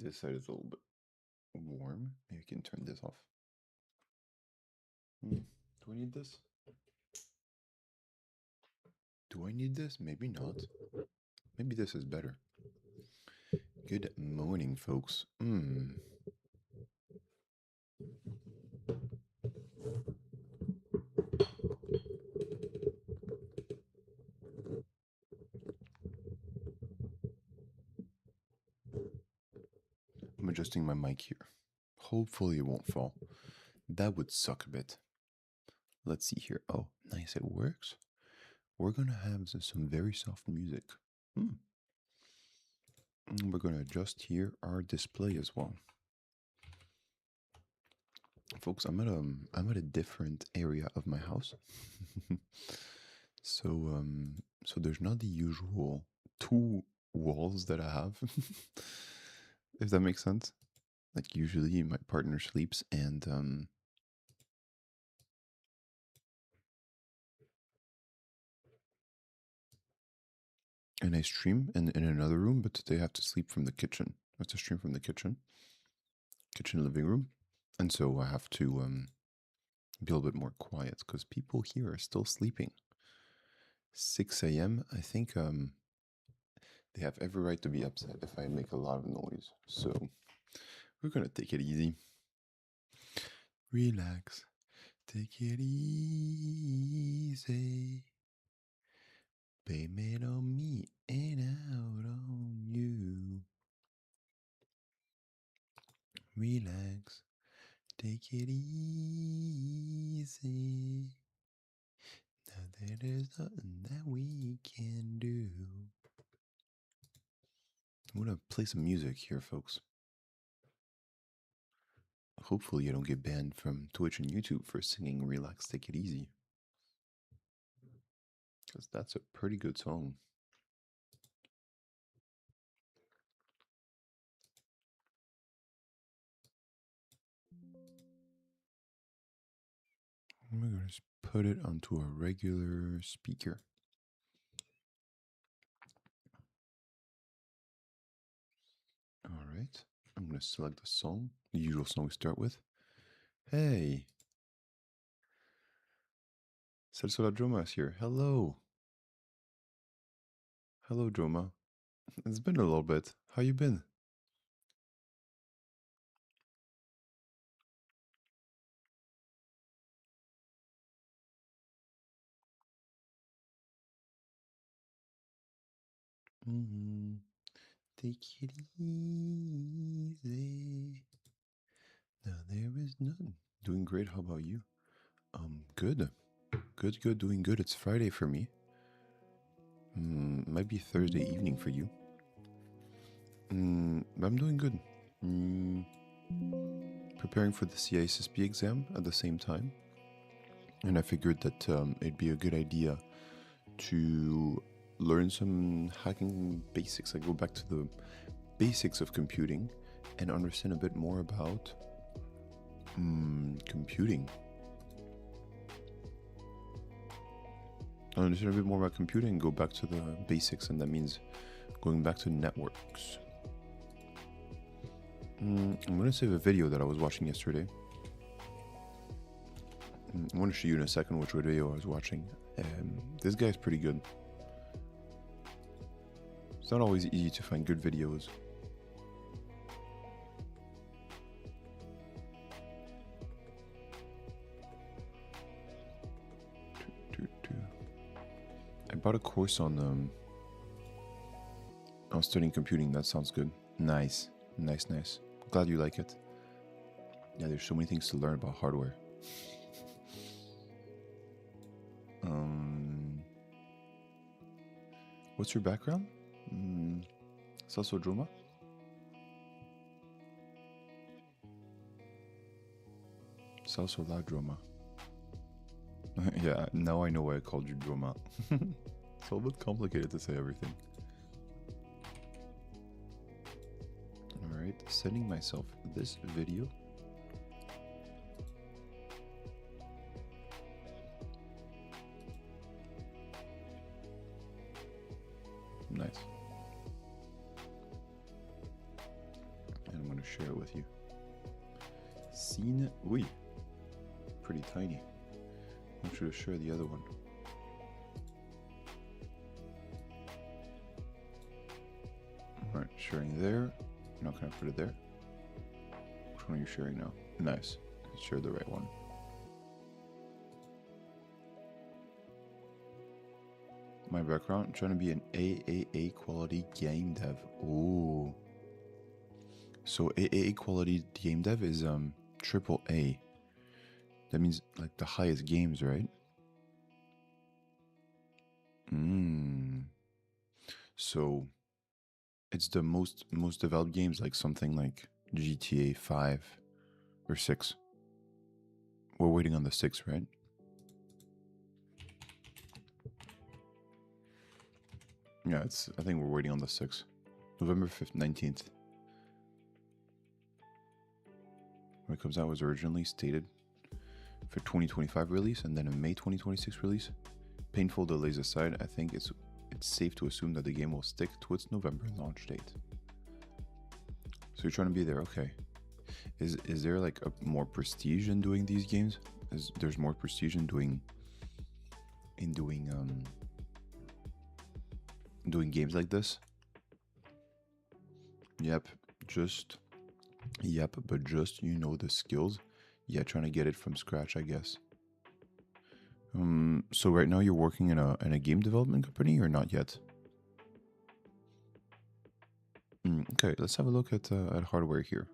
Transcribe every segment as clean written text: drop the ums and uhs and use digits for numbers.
this side is a little bit warm. Maybe we can turn this off. Do we need this? Do I need this? Maybe not. Maybe this is better. Good morning, folks. I'm adjusting my mic here. Hopefully it won't fall. That would suck a bit. Let's see here. Oh, nice, it works. We're gonna have some very soft music. We're gonna adjust here our display as well. Folks, I'm at a different area of my house. So there's not the usual two walls that I have. If that makes sense. Like usually my partner sleeps and I stream in another room, but they have to sleep from the kitchen. I have to stream from the kitchen living room. And so I have to be a little bit more quiet because people here are still sleeping. 6 a.m. I think they have every right to be upset if I make a lot of noise. So we're gonna take it easy. Relax. Take it easy. Blame it on me and out on you. Relax. Take it easy. Now there's nothing that we can do. I'm gonna play some music here, folks. Hopefully I don't get banned from Twitch and YouTube for singing Relax, Take It Easy. Because that's a pretty good song. I'm going to just put it onto a regular speaker. All right. I'm going to select the song, the usual song we start with. Hey. Salsola Droma is here. Hello. Hello, Droma. It's been a little bit. How you been? Take it easy. Now there is none. Doing great. How about you? Good. Good. Doing good. It's Friday for me. Might be Thursday evening for you. I'm doing good. Preparing for the CISSP exam at the same time. And I figured that it'd be a good idea to learn some hacking basics. Like go back to the basics of computing and understand a bit more about computing. Understand a bit more about computing and go back to the basics, and that means going back to networks. I'm going to save a video that I was watching yesterday. I want to show you in a second which video I was watching. This guy's pretty good. It's not always easy to find good videos. I bought a course on studying computing. That sounds good. Nice. Glad you like it. Yeah, there's so many things to learn about hardware. What's your background? Salso Droma? Salso La Droma. Yeah, now I know why I called you Droma. It's a little bit complicated to say everything. Alright, sending myself this video. Nice. And I'm share it with you. Scene, oui, pretty tiny. I want you to share the other one. All right, sharing there. Now can I put it there? Which one are you sharing now? Nice. Share the right one. My background, I'm trying to be an AAA quality game dev. Ooh. So AAA quality game dev is triple A. That means like the highest games, right? So it's the most developed games, like something like GTA 5 or 6. We're waiting on the 6, right? Yeah, I think we're waiting on the 6th. November 5th, 19th. When it comes out, was originally stated for 2025 release and then a May 2026 release. Painful delays aside, I think it's safe to assume that the game will stick to its November launch date. So you're trying to be there, okay. Is there like a more prestige in doing these games? There's more prestige in doing games like this? Yep, but just, you know, the skills. Yeah, trying to get it from scratch, I guess. So right now you're working in a game development company or not yet? Okay, let's have a look at hardware here.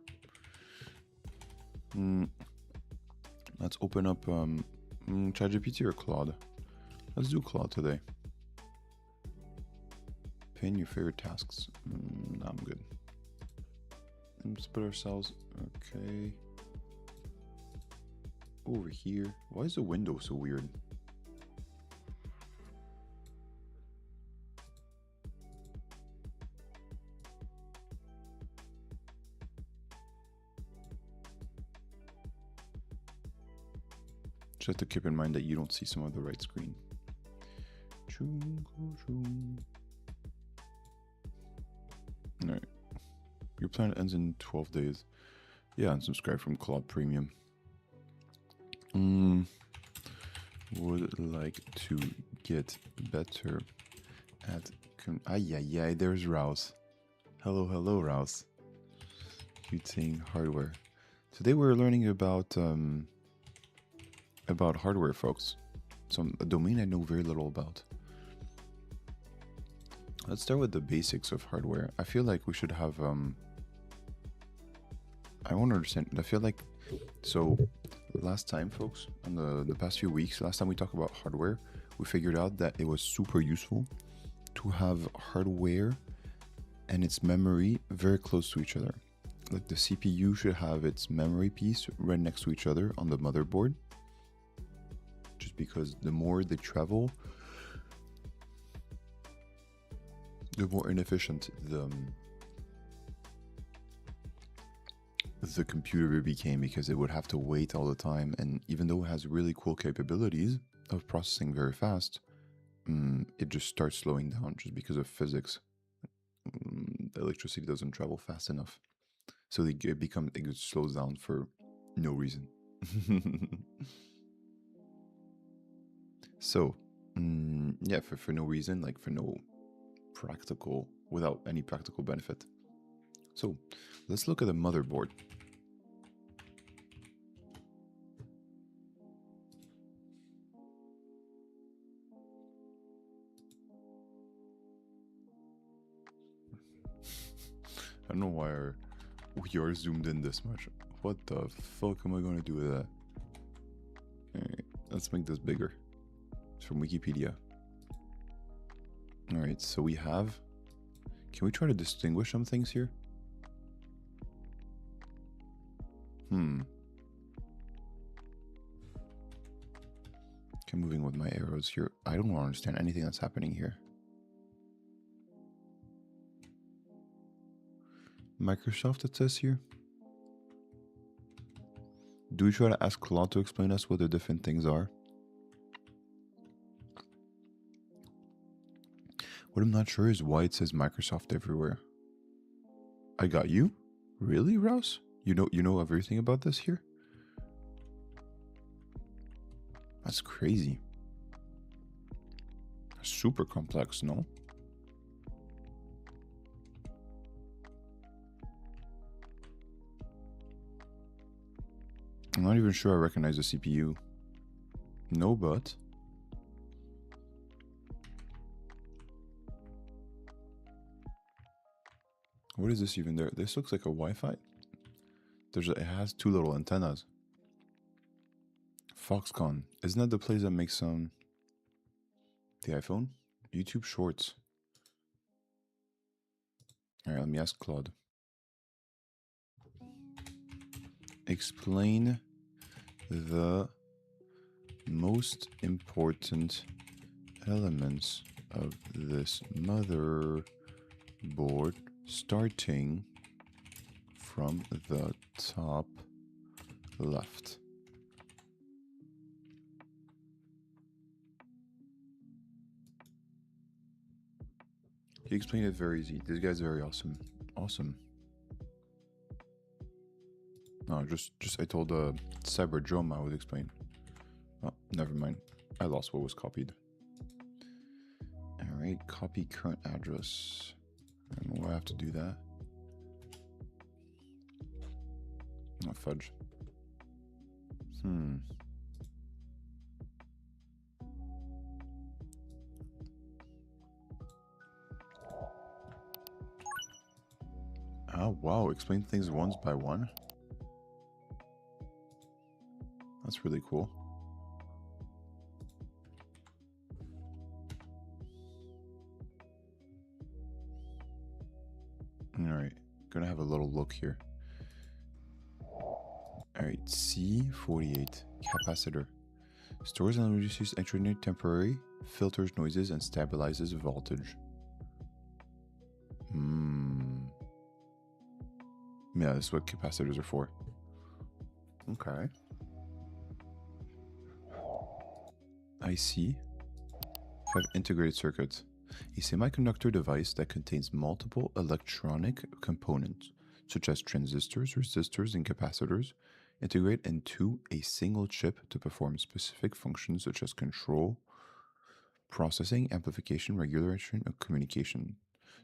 Let's open up ChatGPT or Claude. Let's do Claude today. Pin your favorite tasks. No, I'm good. Let's put ourselves, okay, over here. Why is the window so weird? Just have to keep in mind that you don't see some of the right screen. Alright. Your plan ends in 12 days. Yeah, and subscribe from Claude Premium. Would like to get better at... there's Rouse. Hello, Rouse. Computing hardware. Today we're learning about hardware, folks. A domain I know very little about. Let's start with the basics of hardware. I feel like we should have I want to understand. I feel like, so last time, folks, on the past few weeks, last time we talked about hardware, we figured out that it was super useful to have hardware and its memory very close to each other. Like the CPU should have its memory piece right next to each other on the motherboard. Just because the more they travel, the more inefficient the computer became, because it would have to wait all the time. And even though it has really cool capabilities of processing very fast, it just starts slowing down just because of physics. Electricity doesn't travel fast enough, so it slows down for no reason. So yeah, for no reason, like for no practical, without any practical benefit. So let's look at the motherboard. I don't know why we are zoomed in this much. What the fuck am I going to do with that? Alright, let's make this bigger. It's from Wikipedia. Alright, so we have... Can we try to distinguish some things here? Okay, moving with my arrows here. I don't understand anything that's happening here. Microsoft, it says here. Do we try to ask Claude to explain us what the different things are? What I'm not sure is why it says Microsoft everywhere. I got you? Really, Rouse? You know everything about this here? That's crazy. Super complex, no? I'm not even sure I recognize the CPU. No, but... What is this even there? This looks like a Wi-Fi. It has two little antennas. Foxconn. Isn't that the place that makes the iPhone? YouTube Shorts. Alright, let me ask Claude. Explain the most important elements of this motherboard starting from the top left. He explained it very easy. This guy's very awesome. Awesome. No, just I told Cyber Drum I would explain. Oh, never mind. I lost what was copied. Alright, copy current address. I don't know why I have to do that. Oh, fudge. Oh, wow. Explain things one by one. That's really cool. Alright. Gonna have a little look here. Alright. C48. Capacitor. Stores and reduces extraordinary temporary, filters noises, and stabilizes voltage. Yeah, this is what capacitors are for. Okay. IC. Have integrated circuits. A semiconductor device that contains multiple electronic components, such as transistors, resistors, and capacitors, integrate into a single chip to perform specific functions such as control, processing, amplification, regulation, or communication.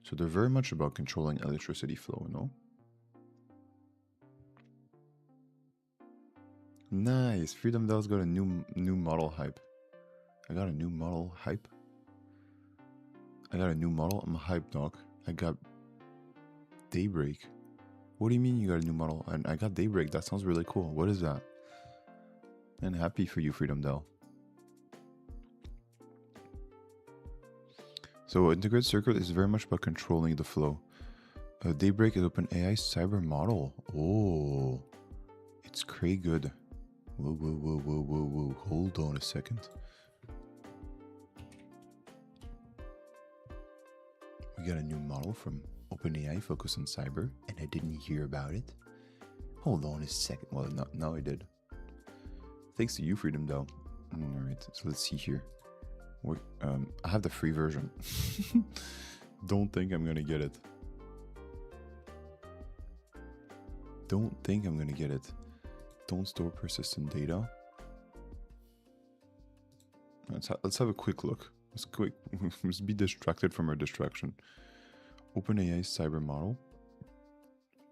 So they're very much about controlling electricity flow, no? Nice. Freedom Dell's got a new model hype. I got a new model hype. I got a new model. I'm a hype dog. I got Daybreak. What do you mean you got a new model? And I got Daybreak. That sounds really cool. What is that? And happy for you, Freedom Dell. So integrated circuit is very much about controlling the flow. Daybreak is OpenAI cyber model. Oh, it's cray good. Whoa. Hold on a second. We got a new model from OpenAI focused on cyber, and I didn't hear about it. Hold on a second. Well, now I did. Thanks to you, Freedom Dell. Alright, so let's see here. I have the free version. Don't think I'm gonna get it. Don't think I'm gonna get it. Don't store persistent data. Let's have a quick look. Let's be distracted from our distraction. OpenAI cyber model.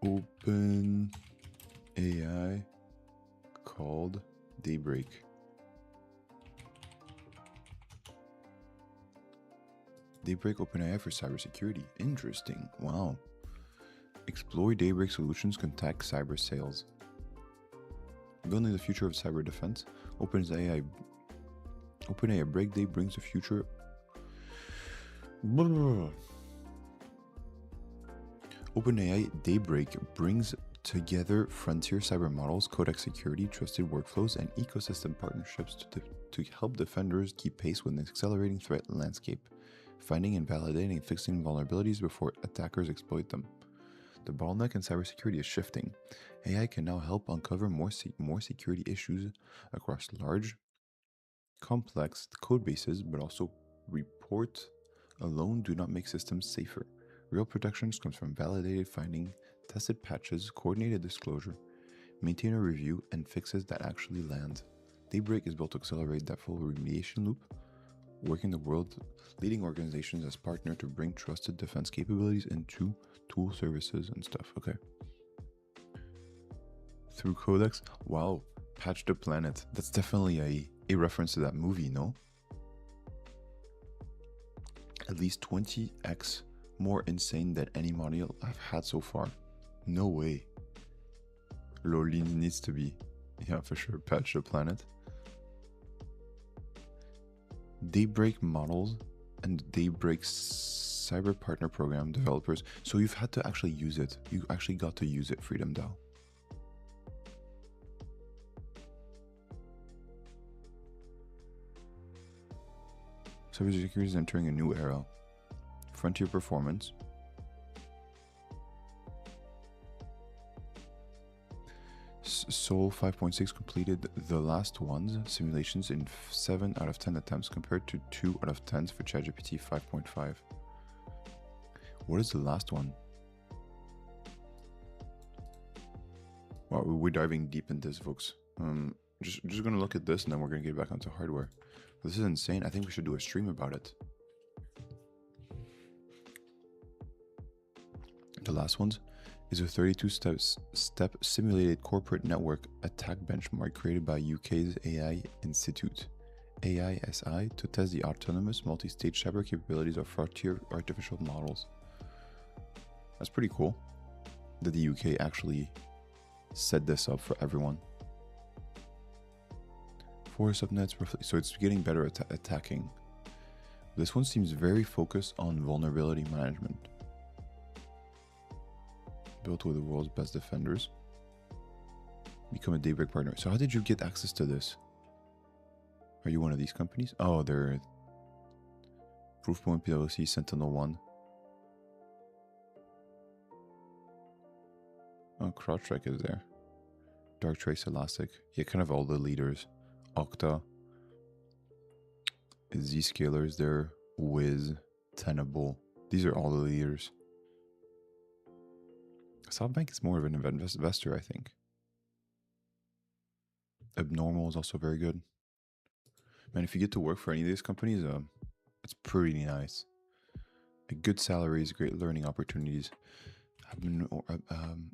OpenAI called Daybreak. Daybreak OpenAI for cybersecurity. Interesting. Wow. Explore Daybreak solutions, contact cyber sales. Building the future of cyber defense. OpenAI Break Day brings the future. OpenAI Daybreak brings together frontier cyber models, codex security, trusted workflows, and ecosystem partnerships to help defenders keep pace with an accelerating threat landscape, finding and validating and fixing vulnerabilities before attackers exploit them. The bottleneck in cybersecurity is shifting. AI can now help uncover more security issues across large, complex code bases, but also report alone do not make systems safer. Real protections comes from validated finding tested patches, coordinated disclosure, maintain a review, and fixes that actually land. Daybreak is built to accelerate that full remediation loop, working the world leading organizations as partner to bring trusted defense capabilities into tool services and stuff. Okay. Through Codex, wow, Patch the Planet. That's definitely a reference to that movie, no? At least 20x more insane than any module I've had so far. No way. Loli needs to be, yeah, for sure, Patch the Planet. Daybreak models and Daybreak Cyber Partner Program developers. So you've had to actually use it. You actually got to use it, Freedom DAO. Cybersecurity is entering a new era. Frontier performance. Sol 5.6 completed the last ones simulations in 7 out of 10 attempts compared to 2 out of 10 for ChatGPT 5.5. What is the last one? Wow, we're diving deep into this, folks. Just gonna look at this and then we're gonna get back onto hardware. This is insane. I think we should do a stream about it. The last ones is a 32-step simulated corporate network attack benchmark created by UK's AI Institute, AISI, to test the autonomous multi-stage cyber capabilities of frontier artificial models. That's pretty cool that the UK actually set this up for everyone. 4 subnets roughly, so it's getting better at attacking. This one seems very focused on vulnerability management. Built with the world's best defenders. Become a Daybreak partner. So how did you get access to this? Are you one of these companies? Oh, they're Proofpoint, PwC, Sentinel-1. Oh, CrowdStrike is there. Darktrace, Elastic. Yeah, kind of all the leaders. Okta. Zscaler is there. Wiz. Tenable. These are all the leaders. SoftBank is more of an investor, I think. Abnormal is also very good. Man, if you get to work for any of these companies, it's pretty nice. Good salaries, great learning opportunities.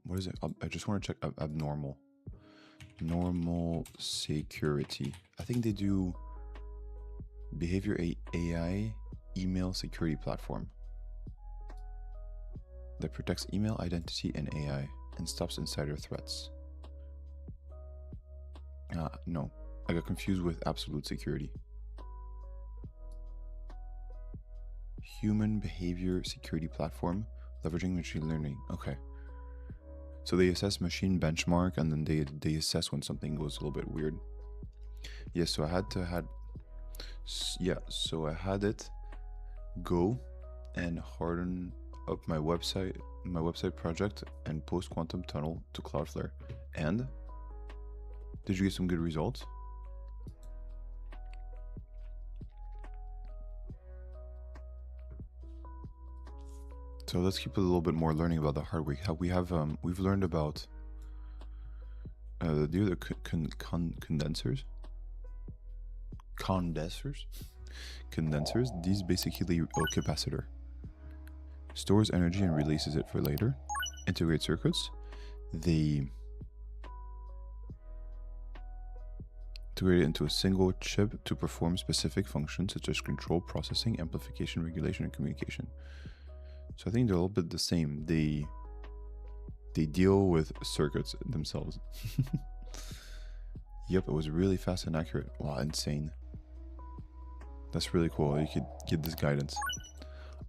What is it? I just want to check abnormal. Normal security. I think they do behavior AI email security platform that protects email identity and AI and stops insider threats. No, I got confused with absolute security. Human behavior security platform leveraging machine learning. Okay. So they assess machine benchmark and then they assess when something goes a little bit weird. Yeah, so I had it go and harden up my website project and post Quantum Tunnel to Cloudflare. And did you get some good results? So let's keep a little bit more learning about the hardware. How we've learned about the other condensers. These basically a capacitor. Stores energy and releases it for later. Integrate circuits. They integrate it into a single chip to perform specific functions such as control, processing, amplification, regulation, and communication. So I think they're a little bit the same. They deal with circuits themselves. Yep, it was really fast and accurate. Wow, insane. That's really cool. You could get this guidance.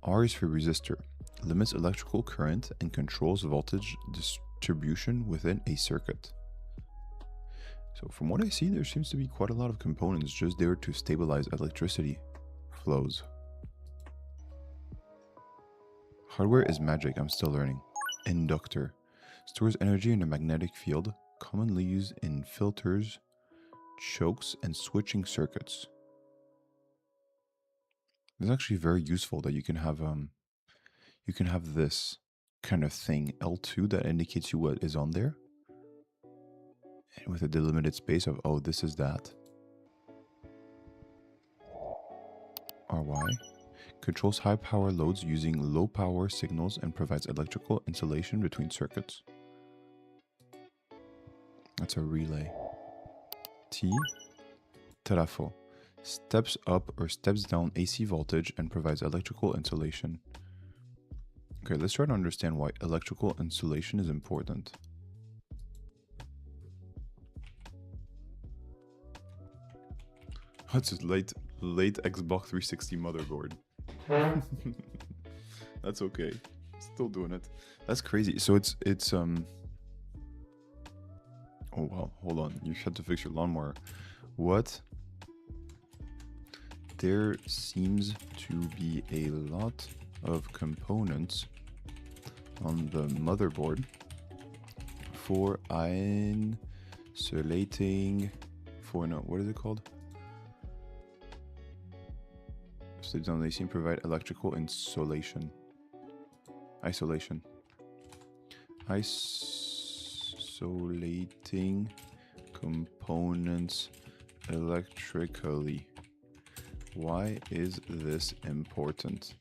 R is for resistor. Limits electrical current and controls voltage distribution within a circuit. So from what I see, there seems to be quite a lot of components just there to stabilize electricity flows. Hardware is magic, I'm still learning. Inductor. Stores energy in a magnetic field, commonly used in filters, chokes, and switching circuits. It's actually very useful that you can have this kind of thing, L2, that indicates you what is on there. And with a delimited space of, oh, this is that. RY controls high power loads using low power signals and provides electrical insulation between circuits. That's a relay. T, trafo, steps up or steps down AC voltage and provides electrical insulation. Okay, let's try to understand why electrical insulation is important. What's his late Xbox 360 motherboard? That's okay. Still doing it. That's crazy. So it's oh wow, hold on. You had to fix your lawnmower. What? There seems to be a lot of components on the motherboard for insulating for no, what is it called? So they seem to provide electrical insulation. Isolation. Isolating components electrically. Why is this important?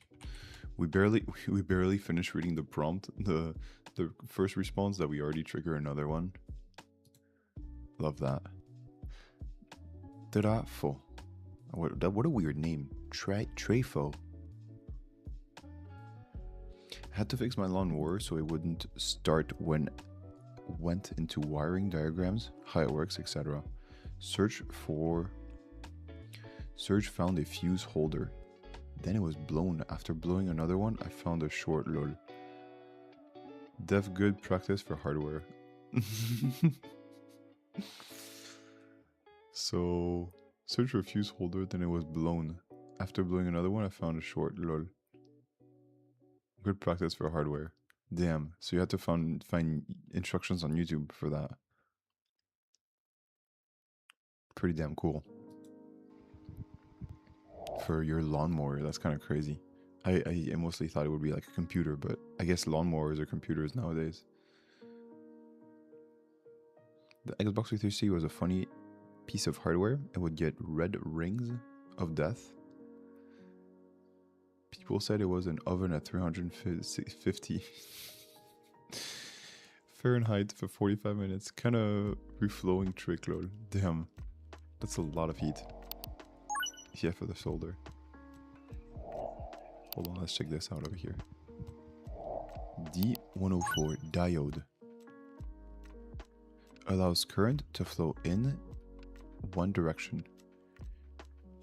We barely finished reading the prompt. The first response that we already trigger another one. Love that. Trafo. What a weird name. Trafo. I had to fix my lawnmower so it wouldn't start when went into wiring diagrams, how it works, etc. Search found a fuse holder. Then it was blown. After blowing another one, I found a short, lol. Def good practice for hardware. So, search for a fuse holder, then it was blown. After blowing another one, I found a short, lol. Good practice for hardware. Damn. So you had to find instructions on YouTube for that. Pretty damn cool. For your lawnmower, that's kind of crazy. I mostly thought it would be like a computer, but I guess lawnmowers are computers nowadays. The Xbox 360 was a funny piece of hardware. It would get red rings of death. People said it was an oven at 350 Fahrenheit for 45 minutes. Kind of reflowing trick load. Damn. That's a lot of heat. Yeah, for the solder. Hold on, let's check this out over here. D104 diode. Allows current to flow in one direction.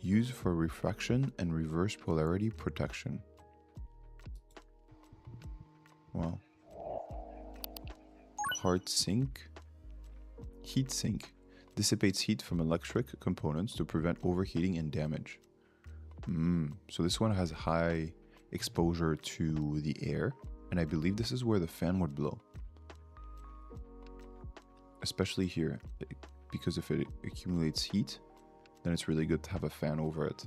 Used for refraction and reverse polarity protection. Wow. Hard sink. Heat sink. Dissipates heat from electric components to prevent overheating and damage. So this one has high exposure to the air, and I believe this is where the fan would blow. Especially here, because if it accumulates heat, then it's really good to have a fan over it.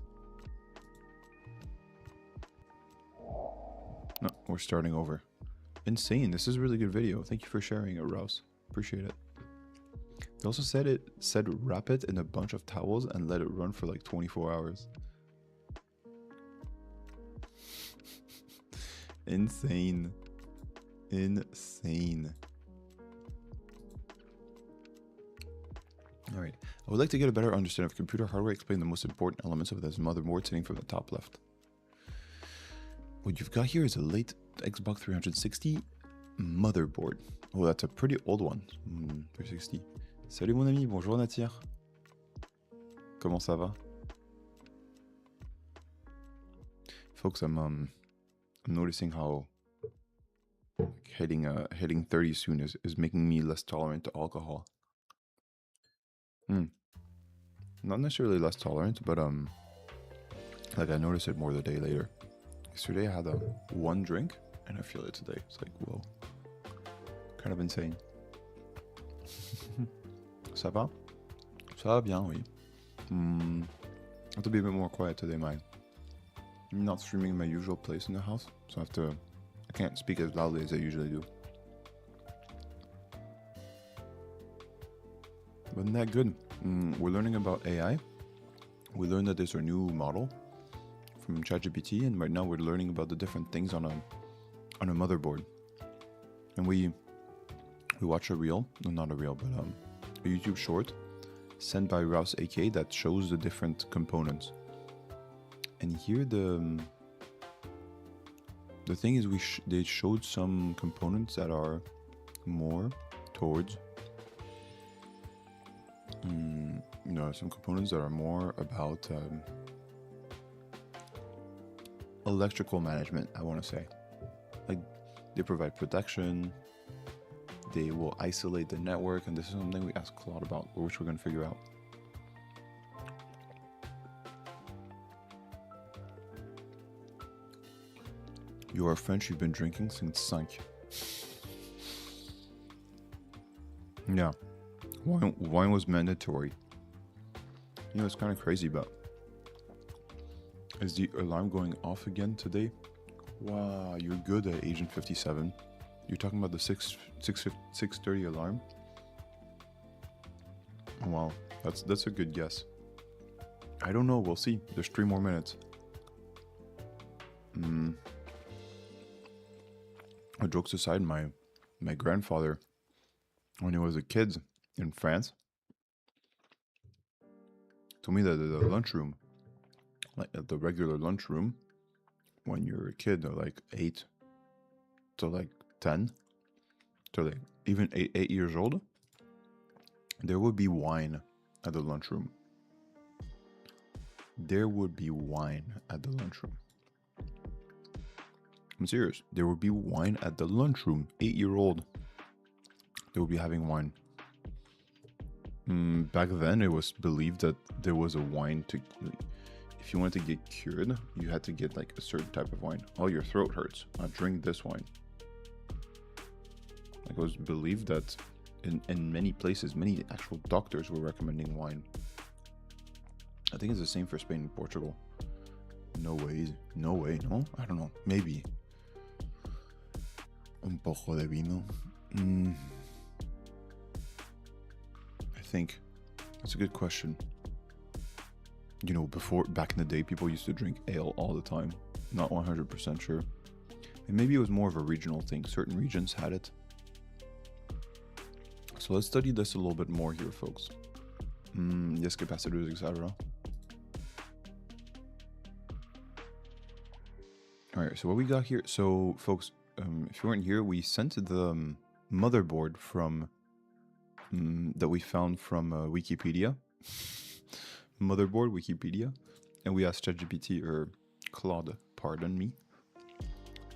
No, we're starting over. Insane, this is a really good video. Thank you for sharing it, Rouse. Appreciate it. They also said wrap it in a bunch of towels and let it run for like 24 hours. Insane. Insane. Alright, I would like to get a better understanding of computer hardware. Explain the most important elements of this motherboard sitting from the top left. What you've got here is a late Xbox 360 motherboard. Oh, that's a pretty old one. 360. Salut mon ami, bonjour Natir. Comment ça va? Folks, I'm noticing how hitting 30 soon is making me less tolerant to alcohol. Not necessarily less tolerant, but like I notice it more the day later. Yesterday I had one drink and I feel it today. It's like, whoa. Kind of insane. Ça va? Ça va bien, oui. I have to be a bit more quiet today, I'm not streaming in my usual place in the house, so I have to can't speak as loudly as I usually do. Wasn't that good? We're learning about AI. We learned that there's a new model from ChatGPT, and right now we're learning about the different things on a motherboard. And we watch a reel, no, not a reel, but a YouTube short sent by Rouse AK that shows the different components. And here the thing is, they showed some components that are more towards some components that are more about electrical management, I want to say. Like, they provide protection, they will isolate the network, and this is something we ask a lot about, which we're going to figure out. You are French, you've been drinking since 5. Yeah. Wine was mandatory. You know, it's kind of crazy, but is the alarm going off again today? Wow, you're good at Agent 57. You're talking about the 6:30 alarm? Wow, that's a good guess. I don't know, we'll see. There's 3 more minutes. Jokes aside, my grandfather, when he was a kid in France, told me that the lunchroom, like at the regular lunchroom, when you're a kid, like 8 to like 10 to like even 8 years old, there would be wine at the lunchroom. There would be wine at the lunchroom. I'm serious. There would be wine at the lunchroom. 8-year-old. They would be having wine. Back then, it was believed that there was a wine to... If you wanted to get cured, you had to get like a certain type of wine. Oh, your throat hurts. Now drink this wine. Like, it was believed that in many places, many actual doctors were recommending wine. I think it's the same for Spain and Portugal. No way. No way, no? I don't know. Maybe. Un poco de vino. I think that's a good question. You know, back in the day, people used to drink ale all the time. Not 100% sure. And maybe it was more of a regional thing. Certain regions had it. So let's study this a little bit more here, folks. Yes, capacitors, etc. Alright, so what we got here. So, folks, if you weren't here, we sent the motherboard from that we found from Wikipedia. Motherboard, Wikipedia. And we asked ChatGPT, or Claude, pardon me,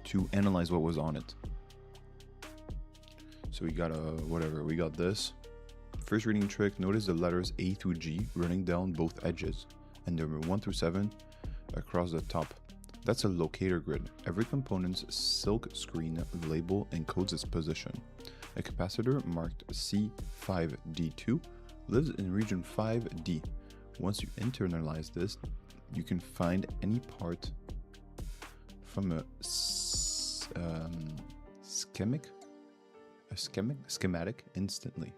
to analyze what was on it. So we got we got this. First reading trick, notice the letters A through G running down both edges, and number 1 through 7 across the top. That's a locator grid. Every component's silk screen label encodes its position. A capacitor marked C5D2 lives in region 5D. Once you internalize this, you can find any part from a schematic instantly.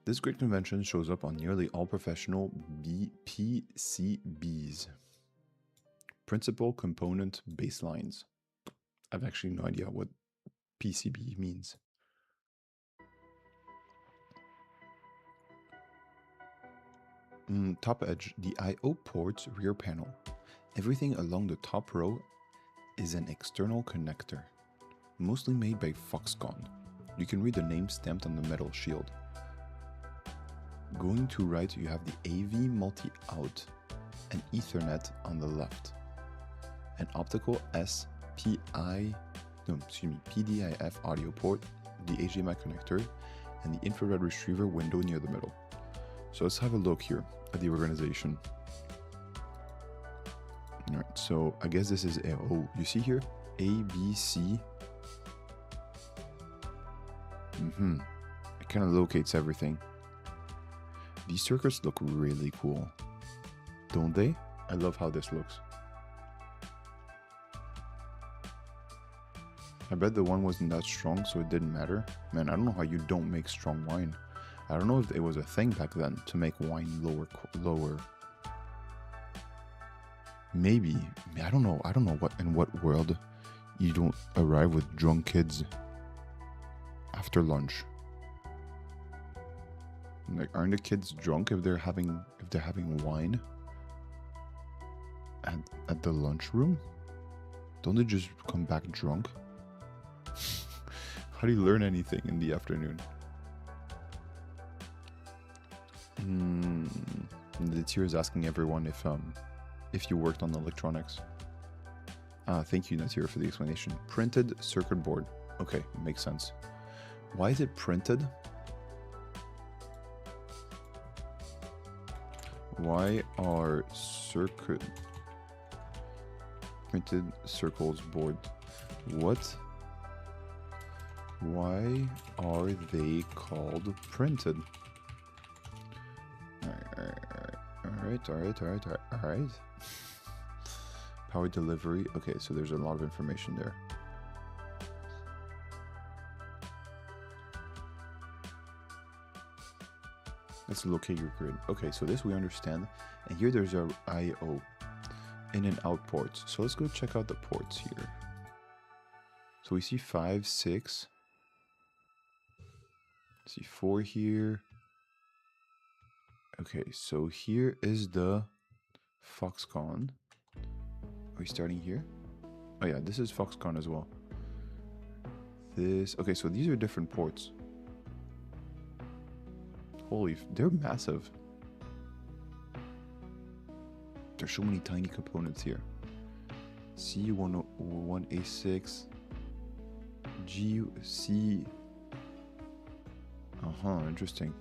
This grid convention shows up on nearly all professional PCBs. Principal component baselines. I have actually no idea what PCB means. Top edge, the I/O port's rear panel. Everything along the top row is an external connector, mostly made by Foxconn. You can read the name stamped on the metal shield. Going to right, you have the AV multi-out and Ethernet on the left. An optical PDIF audio port, the HDMI connector, and the infrared retriever window near the middle. So let's have a look here at the organization. Alright, so I guess this is you see here? A, B, C. It kind of locates everything. These circuits look really cool, don't they? I love how this looks. I bet the one wasn't that strong, so it didn't matter. Man, I don't know how you don't make strong wine. I don't know if it was a thing back then to make wine lower. Maybe. I don't know. I don't know what in what world you don't arrive with drunk kids after lunch. Like, aren't the kids drunk if they're having wine at the lunchroom? Don't they just come back drunk? How do you learn anything in the afternoon? The tier is asking everyone if you worked on electronics. Thank you, Natir, for the explanation. Printed circuit board. Okay, makes sense. Why is it printed? Why are printed circuits board? What? Why are they called printed? Alright. Power delivery. Okay, so there's a lot of information there. Let's locate your grid. Okay, so this we understand. And here there's our I/O, in and out ports. So let's go check out the ports here. So we see 5, 6. See 4 here. Okay, so here is the Foxconn. Are we starting here? Oh yeah, this is Foxconn as well. Okay, so these are different ports. Holy, they're massive. There's so many tiny components here. C1A6, C. Interesting.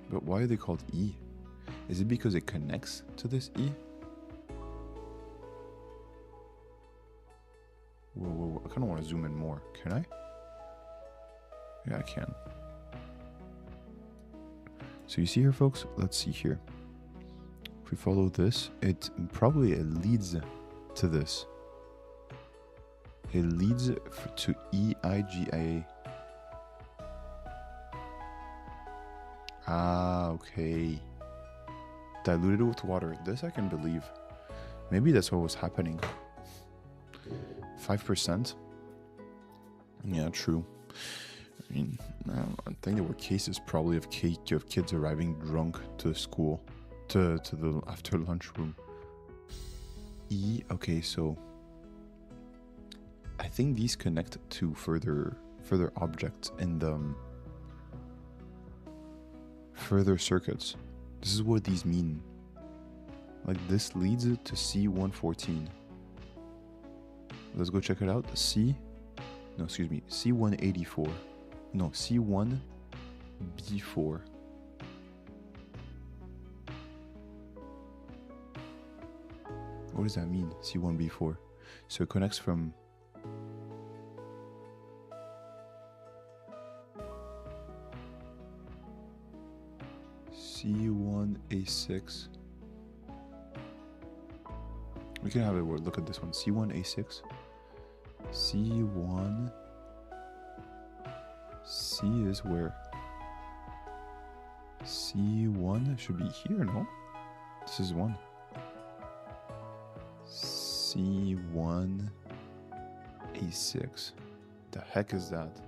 But why are they called E? Is it because it connects to this E? Whoa, I kind of want to zoom in more. Can I? Yeah, I can. So you see here, folks? Let's see here. If we follow this, it leads to this. It leads to EIGA. Okay. Diluted with water. This I can believe. Maybe that's what was happening. 5%? Yeah, true. I mean, I think there were cases probably of kids arriving drunk to school, to the after lunch room. Okay, so I think these connect to further objects in the further circuits. This is what these mean. Like this leads to C114. Let's go check it out. C184. No, C1B4. What does that mean? C1B4. So it connects from C1A6. We can have a word. Look at this one. C1A6. C1. C is where? C1 should be here, no? This is 1. C1A6. The heck is that?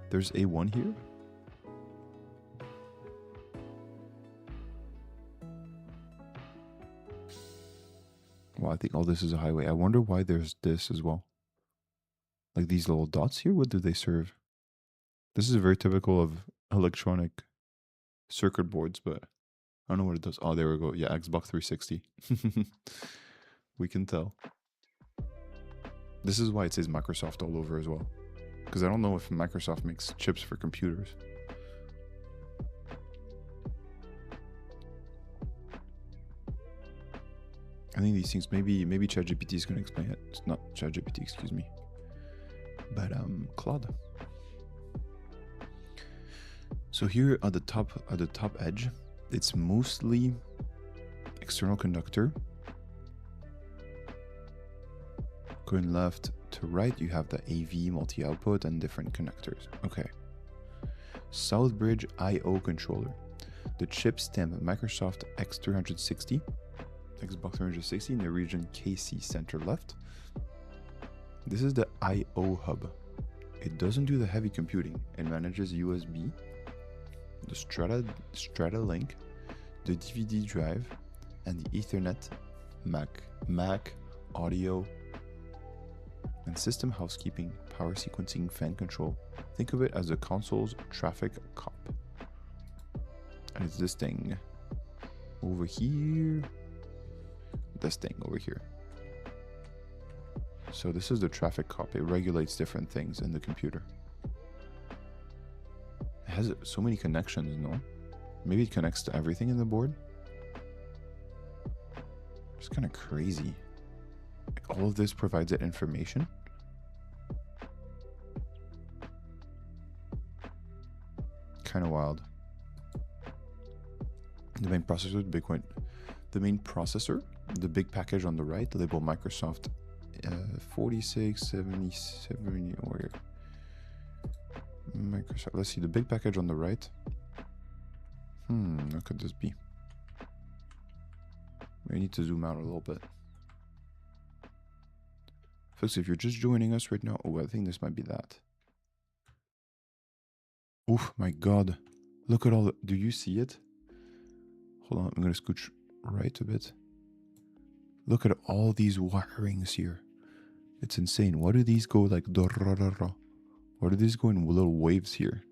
There's A1 here? Well, I think all this is a highway. I wonder why there's this as well. Like these little dots here, what do they serve? This is very typical of electronic circuit boards, but I don't know what it does. Oh, there we go. Yeah, Xbox 360. We can tell. This is why it says Microsoft all over as well. Because I don't know if Microsoft makes chips for computers. I think these things, maybe ChatGPT is going to explain it. It's not ChatGPT, excuse me. But Claude. So here at the top edge, it's mostly external conductor. Going left to right, you have the AV multi-output and different connectors. Okay. Southbridge I/O controller. The chip stem Microsoft X360, Xbox 360 in the region KC center left. This is the I/O hub. It doesn't do the heavy computing. It manages USB, the Strata Link, the DVD drive, and the Ethernet, Mac, audio, and system housekeeping, power sequencing, fan control. Think of it as the console's traffic cop. And it's this thing over here. This thing over here. So this is the traffic cop. It regulates different things in the computer. It has so many connections, no? Maybe it connects to everything in the board. It's kind of crazy. Like all of this provides that information. Kind of wild. The main processor, the big package on the right, label Microsoft 4677 or Microsoft. Let's see the big package on the right. What could this be? We need to zoom out a little bit. Folks, if you're just joining us right now, oh, I think this might be that. Oh my god. Look at all the, do you see it? Hold on, I'm gonna scooch right a bit. Look at all these wirings here. It's insane. Why do these go like why do these go in little waves here?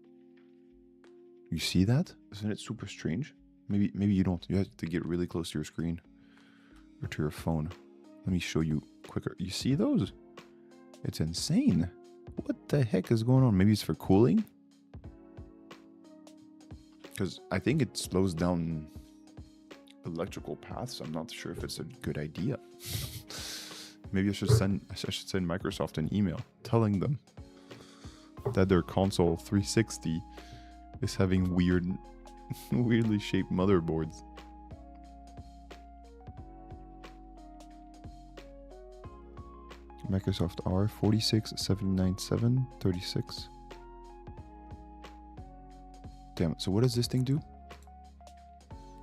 You see that? Isn't it super strange? Maybe you don't. You have to get really close to your screen or to your phone. Let me show you quicker. You see those? It's insane. What the heck is going on? Maybe it's for cooling? Because I think it slows down electrical paths. I'm not sure if it's a good idea. Maybe I should send Microsoft an email telling them that their console 360 is having weirdly shaped motherboards. Microsoft R 4679736. Damn it. So what does this thing do?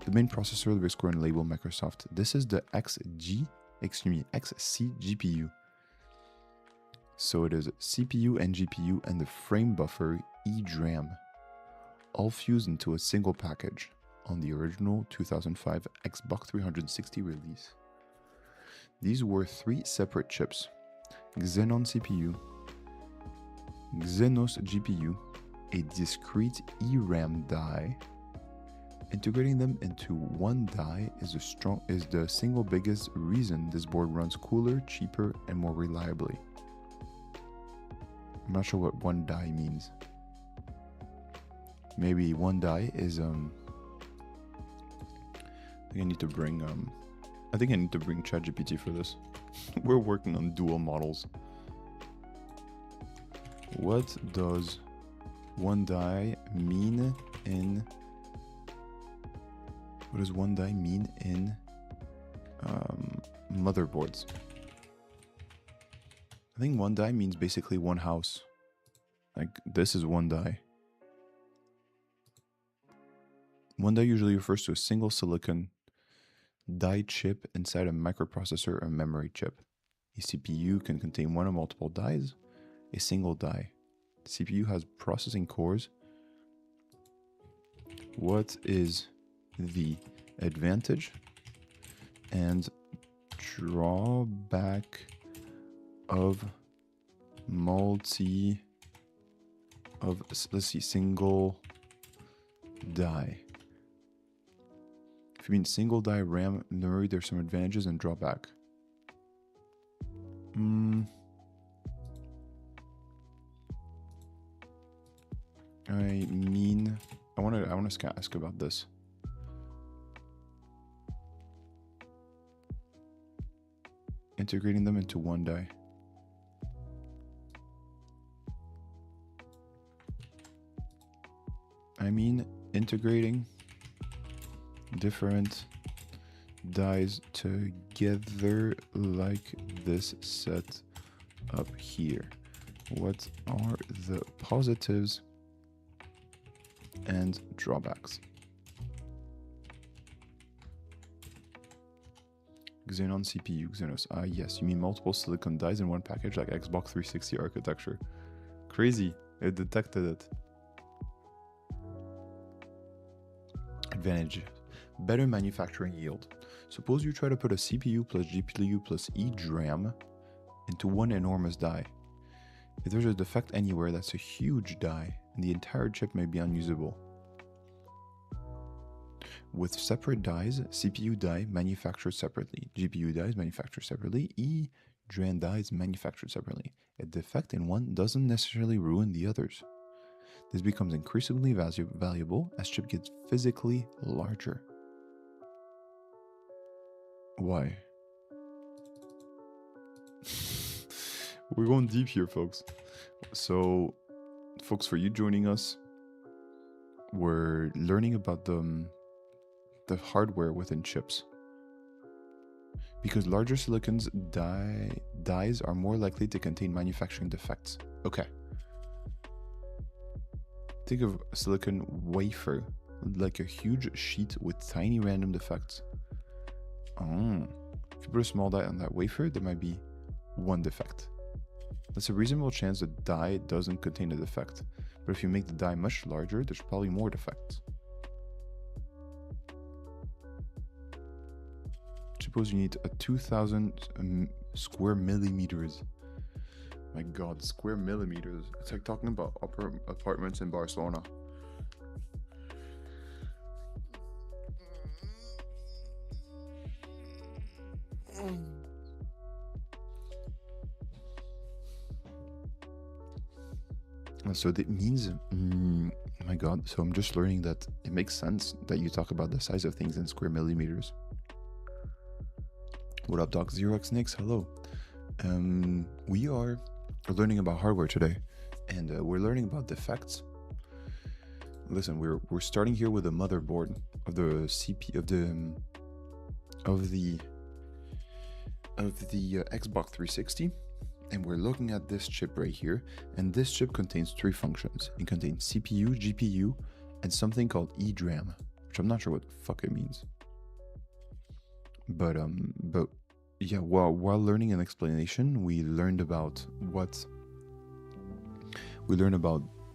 The main processor, the big square and label Microsoft. This is the XC GPU. So it is CPU and GPU and the frame buffer EDRAM, all fused into a single package on the original 2005 Xbox 360 release. These were 3 separate chips: Xenon CPU, Xenos GPU, a discrete ERAM die. Integrating them into one die is the single biggest reason this board runs cooler, cheaper, and more reliably. I'm not sure what one die means. Maybe one die is I think I need to bring ChatGPT for this. We're working on dual models. What does one die mean in motherboards? I think one die means basically one house. Like this is one die. One die usually refers to a single silicon die chip inside a microprocessor or memory chip. A CPU can contain one or multiple dies. A single die. The CPU has processing cores. What is the advantage and drawback of single die? If you mean single die RAM memory, there's some advantages and drawback. I want to ask about this. Integrating them into one die. I mean, integrating different dies together like this set up here. What are the positives and drawbacks? Xenon CPU, Xenos. Ah, yes, you mean multiple silicon dies in one package like Xbox 360 architecture. Crazy, it detected it. Advantage: better manufacturing yield. Suppose you try to put a CPU plus GPU plus eDRAM into one enormous die. If there's a defect anywhere, that's a huge die, and the entire chip may be unusable. With separate dies, CPU die manufactured separately, GPU dies manufactured separately, eDRAM dies manufactured separately. A defect in one doesn't necessarily ruin the others. This becomes increasingly valuable as chip gets physically larger. Why? We're going deep here, folks. So, folks, for you joining us, we're learning about the hardware within chips. Because larger silicons dies are more likely to contain manufacturing defects. Okay. Think of a silicon wafer, like a huge sheet with tiny random defects. Oh. If you put a small die on that wafer, there might be one defect. That's a reasonable chance the die doesn't contain a defect. But if you make the die much larger, there's probably more defects. Suppose you need a 2000 square millimeters. My god, square millimeters. It's like talking about apartments in Barcelona. So that means, my god, so I'm just learning that it makes sense that you talk about the size of things in square millimeters. What up, Doc Xerox Nix? Hello. We are learning about hardware today, and we're learning about defects. Listen, we're starting here with the motherboard of the CPU of the Xbox 360, and we're looking at this chip right here. And this chip contains three functions. It contains CPU, GPU, and something called eDRAM, which I'm not sure what the fuck it means. But yeah, while learning an explanation, we learned about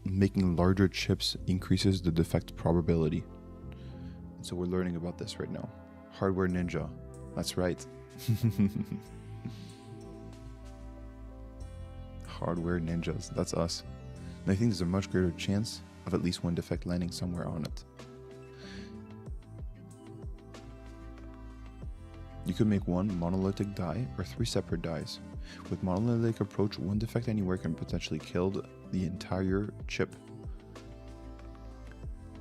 making larger chips increases the defect probability. And so we're learning about this right now. Hardware ninja. That's right. Hardware ninjas. That's us. And I think there's a much greater chance of at least one defect landing somewhere on it. You could make one monolithic die or three separate dies. With monolithic approach, one defect anywhere can potentially kill the entire chip.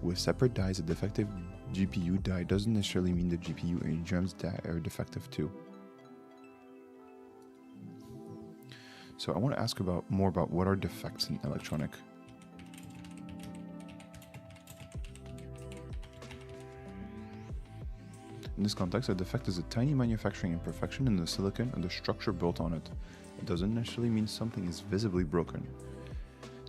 With separate dies, a defective GPU die doesn't necessarily mean the GPU and eDRAM's die are defective too. So I want to ask more about what are defects in electronic. In this context, a defect is a tiny manufacturing imperfection in the silicon and the structure built on it. It doesn't necessarily mean something is visibly broken.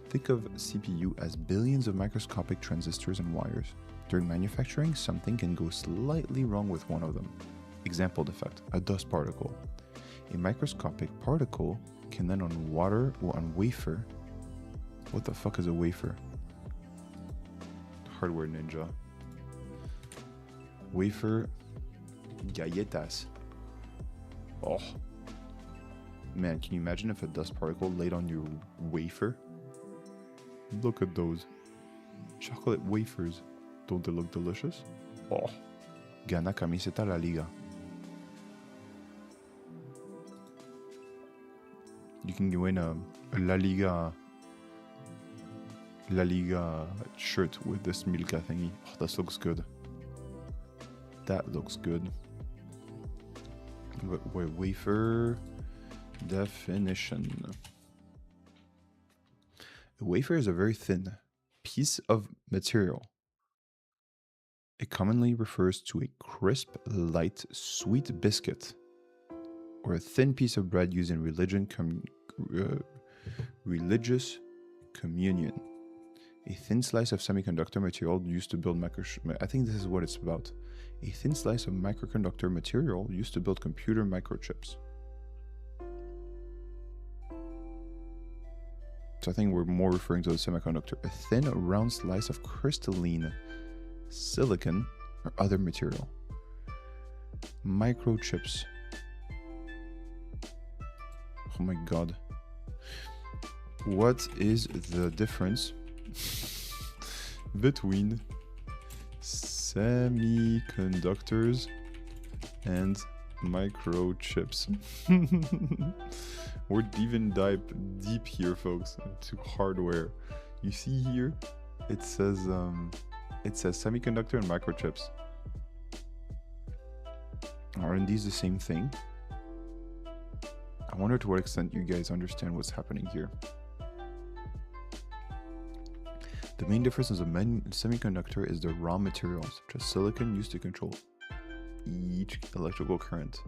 Think of CPU as billions of microscopic transistors and wires. During manufacturing, something can go slightly wrong with one of them. Example defect, a dust particle. A microscopic particle can land on water or on wafer. What the fuck is a wafer? Hardware ninja. Wafer galletas. Oh. Man, can you imagine if a dust particle laid on your wafer? Look at those. Chocolate wafers. Don't they look delicious? Oh. Gana camiseta la liga. You can win a La Liga shirt with this Milka thingy. Oh, this looks good. That looks good. Wait, wafer definition. A wafer is a very thin piece of material. It commonly refers to a crisp, light, sweet biscuit or a thin piece of bread used in religion religious communion. A thin slice of semiconductor material used to build I think this is what it's about. A thin slice of microconductor material used to build computer microchips. So I think we're more referring to the semiconductor. A thin, round slice of crystalline silicon or other material. Microchips. Oh my god. What is the difference between semiconductors and microchips? We're even dive deep here, folks, into hardware. You see here, it says semiconductor and microchips. Aren't these the same thing? I wonder to what extent you guys understand what's happening here. The main difference in a semiconductor is the raw materials, such as silicon, used to control each electrical current.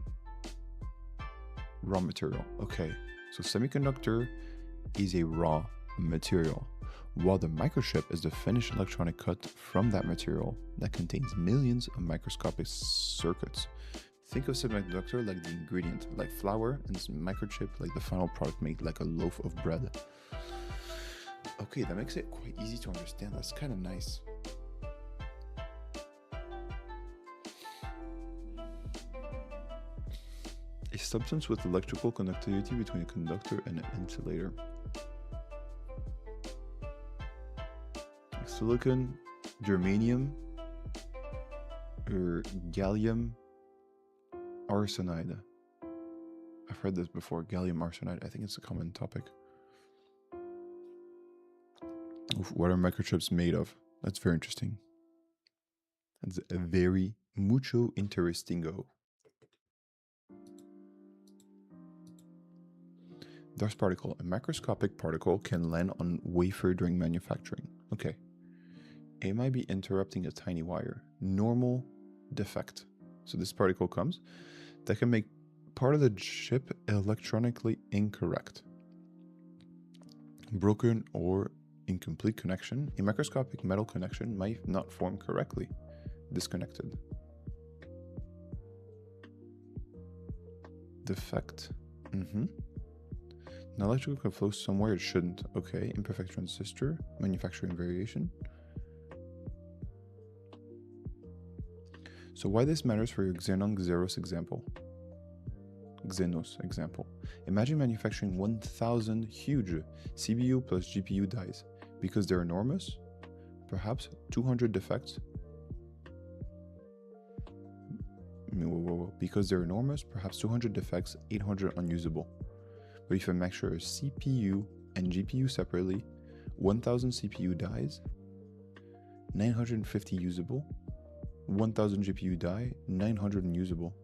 Raw material. Okay, so semiconductor is a raw material, while the microchip is the finished electronic cut from that material that contains millions of microscopic circuits. Think of semiconductor like the ingredient, like flour, and microchip like the final product made, like a loaf of bread. Okay, that makes it quite easy to understand. That's kind of nice. A substance with electrical conductivity between a conductor and an insulator. Silicon, germanium, or gallium arsenide. I've heard this before, gallium arsenide. I think it's a common topic. What are microchips made of? That's very interesting. That's a very mucho interestingo. Dust particle. A microscopic particle can land on wafer during manufacturing. Okay. It might be interrupting a tiny wire. Normal defect. So this particle comes that can make part of the chip electronically incorrect. Broken or incomplete connection. A microscopic metal connection might not form correctly. Disconnected. Defect. An electrical can flow somewhere it shouldn't. Okay. Imperfect transistor. Manufacturing variation. So why this matters for your Xenos example. Imagine manufacturing 1,000 huge CPU plus GPU dies. Because they're enormous, perhaps 200 defects. Because they're enormous, perhaps 200 defects, 800 unusable. But if I measure a CPU and GPU separately, 1,000 CPU dies, 950 usable, 1,000 GPU die, 900 unusable.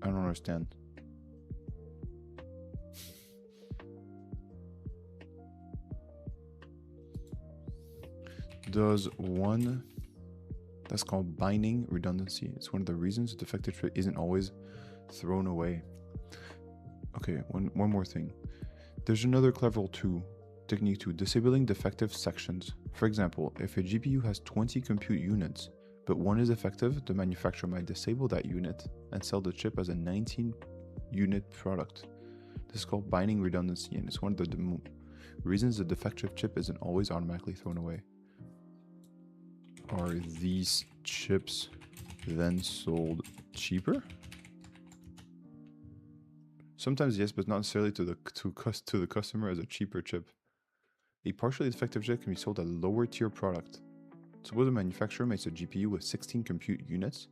I don't understand. That's called binding redundancy. It's one of the reasons the defective chip isn't always thrown away. Okay, one more thing. There's another clever technique to disabling defective sections. For example, if a GPU has 20 compute units, but one is defective, the manufacturer might disable that unit and sell the chip as a 19-unit product. This is called binding redundancy, and it's one of the reasons the defective chip isn't always automatically thrown away. Are these chips then sold cheaper? Sometimes yes, but not necessarily to the customer as a cheaper chip. A partially defective chip can be sold as a lower tier product. Suppose a manufacturer makes a GPU with 16 compute units,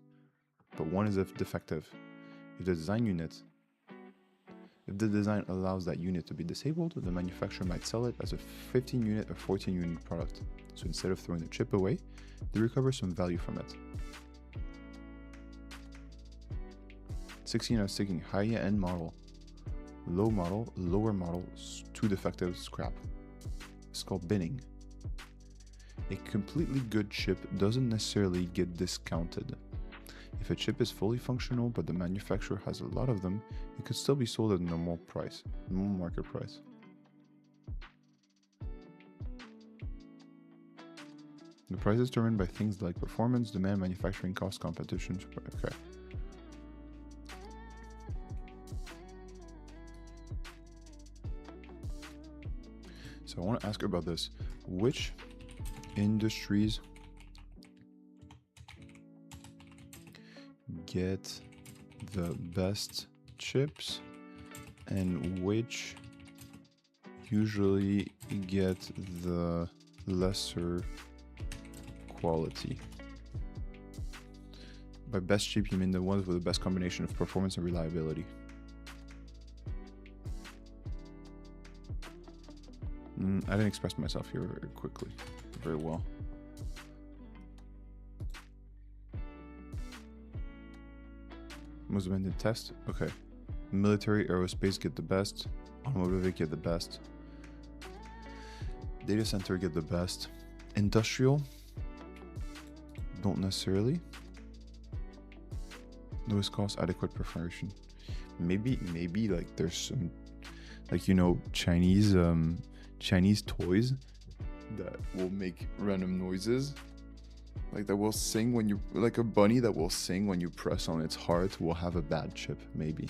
but one is defective. If the design allows that unit to be disabled, the manufacturer might sell it as a 15 unit or 14 unit product. So instead of throwing the chip away, they recover some value from it. 16 is taking high-end model, low model, lower model, too defective, scrap. It's called binning. A completely good chip doesn't necessarily get discounted. If If a chip is fully functional but the manufacturer has a lot of them, it could still be sold at a normal price, normal market price. The price is determined by things like performance, demand, manufacturing cost, competition. Okay. So I want to ask her about this. Which industries get the best chips and which usually get the lesser quality? By best chip, you mean the ones with the best combination of performance and reliability. I didn't express myself here very quickly, very well. Most amended test. Okay. Military, aerospace get the best. Automotive get the best. Data center get the best. Industrial, don't necessarily. Lowest cost, adequate perforation. Maybe like there's some, like, you know, Chinese toys that will make random noises, like that will sing when you, like a bunny that will sing when you press on its heart, will have a bad chip. Maybe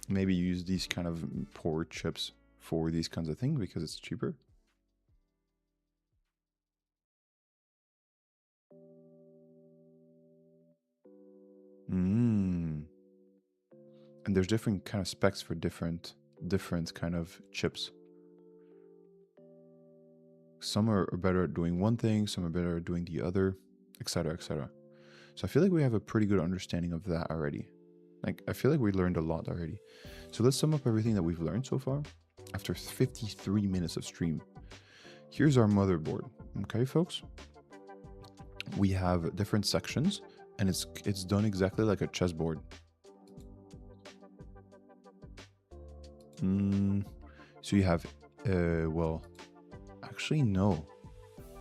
use these kind of poor chips for these kinds of things because it's cheaper. And there's different kind of specs for different kind of chips. Some are better at doing one thing, some are better at doing the other, etc., etc. So I feel like we have a pretty good understanding of that already. Like, I feel like we learned a lot already. So let's sum up everything that we've learned so far after 53 minutes of stream. Here's our motherboard. Okay, folks? We have different sections, and it's done exactly like a chessboard. So you have, well, actually no,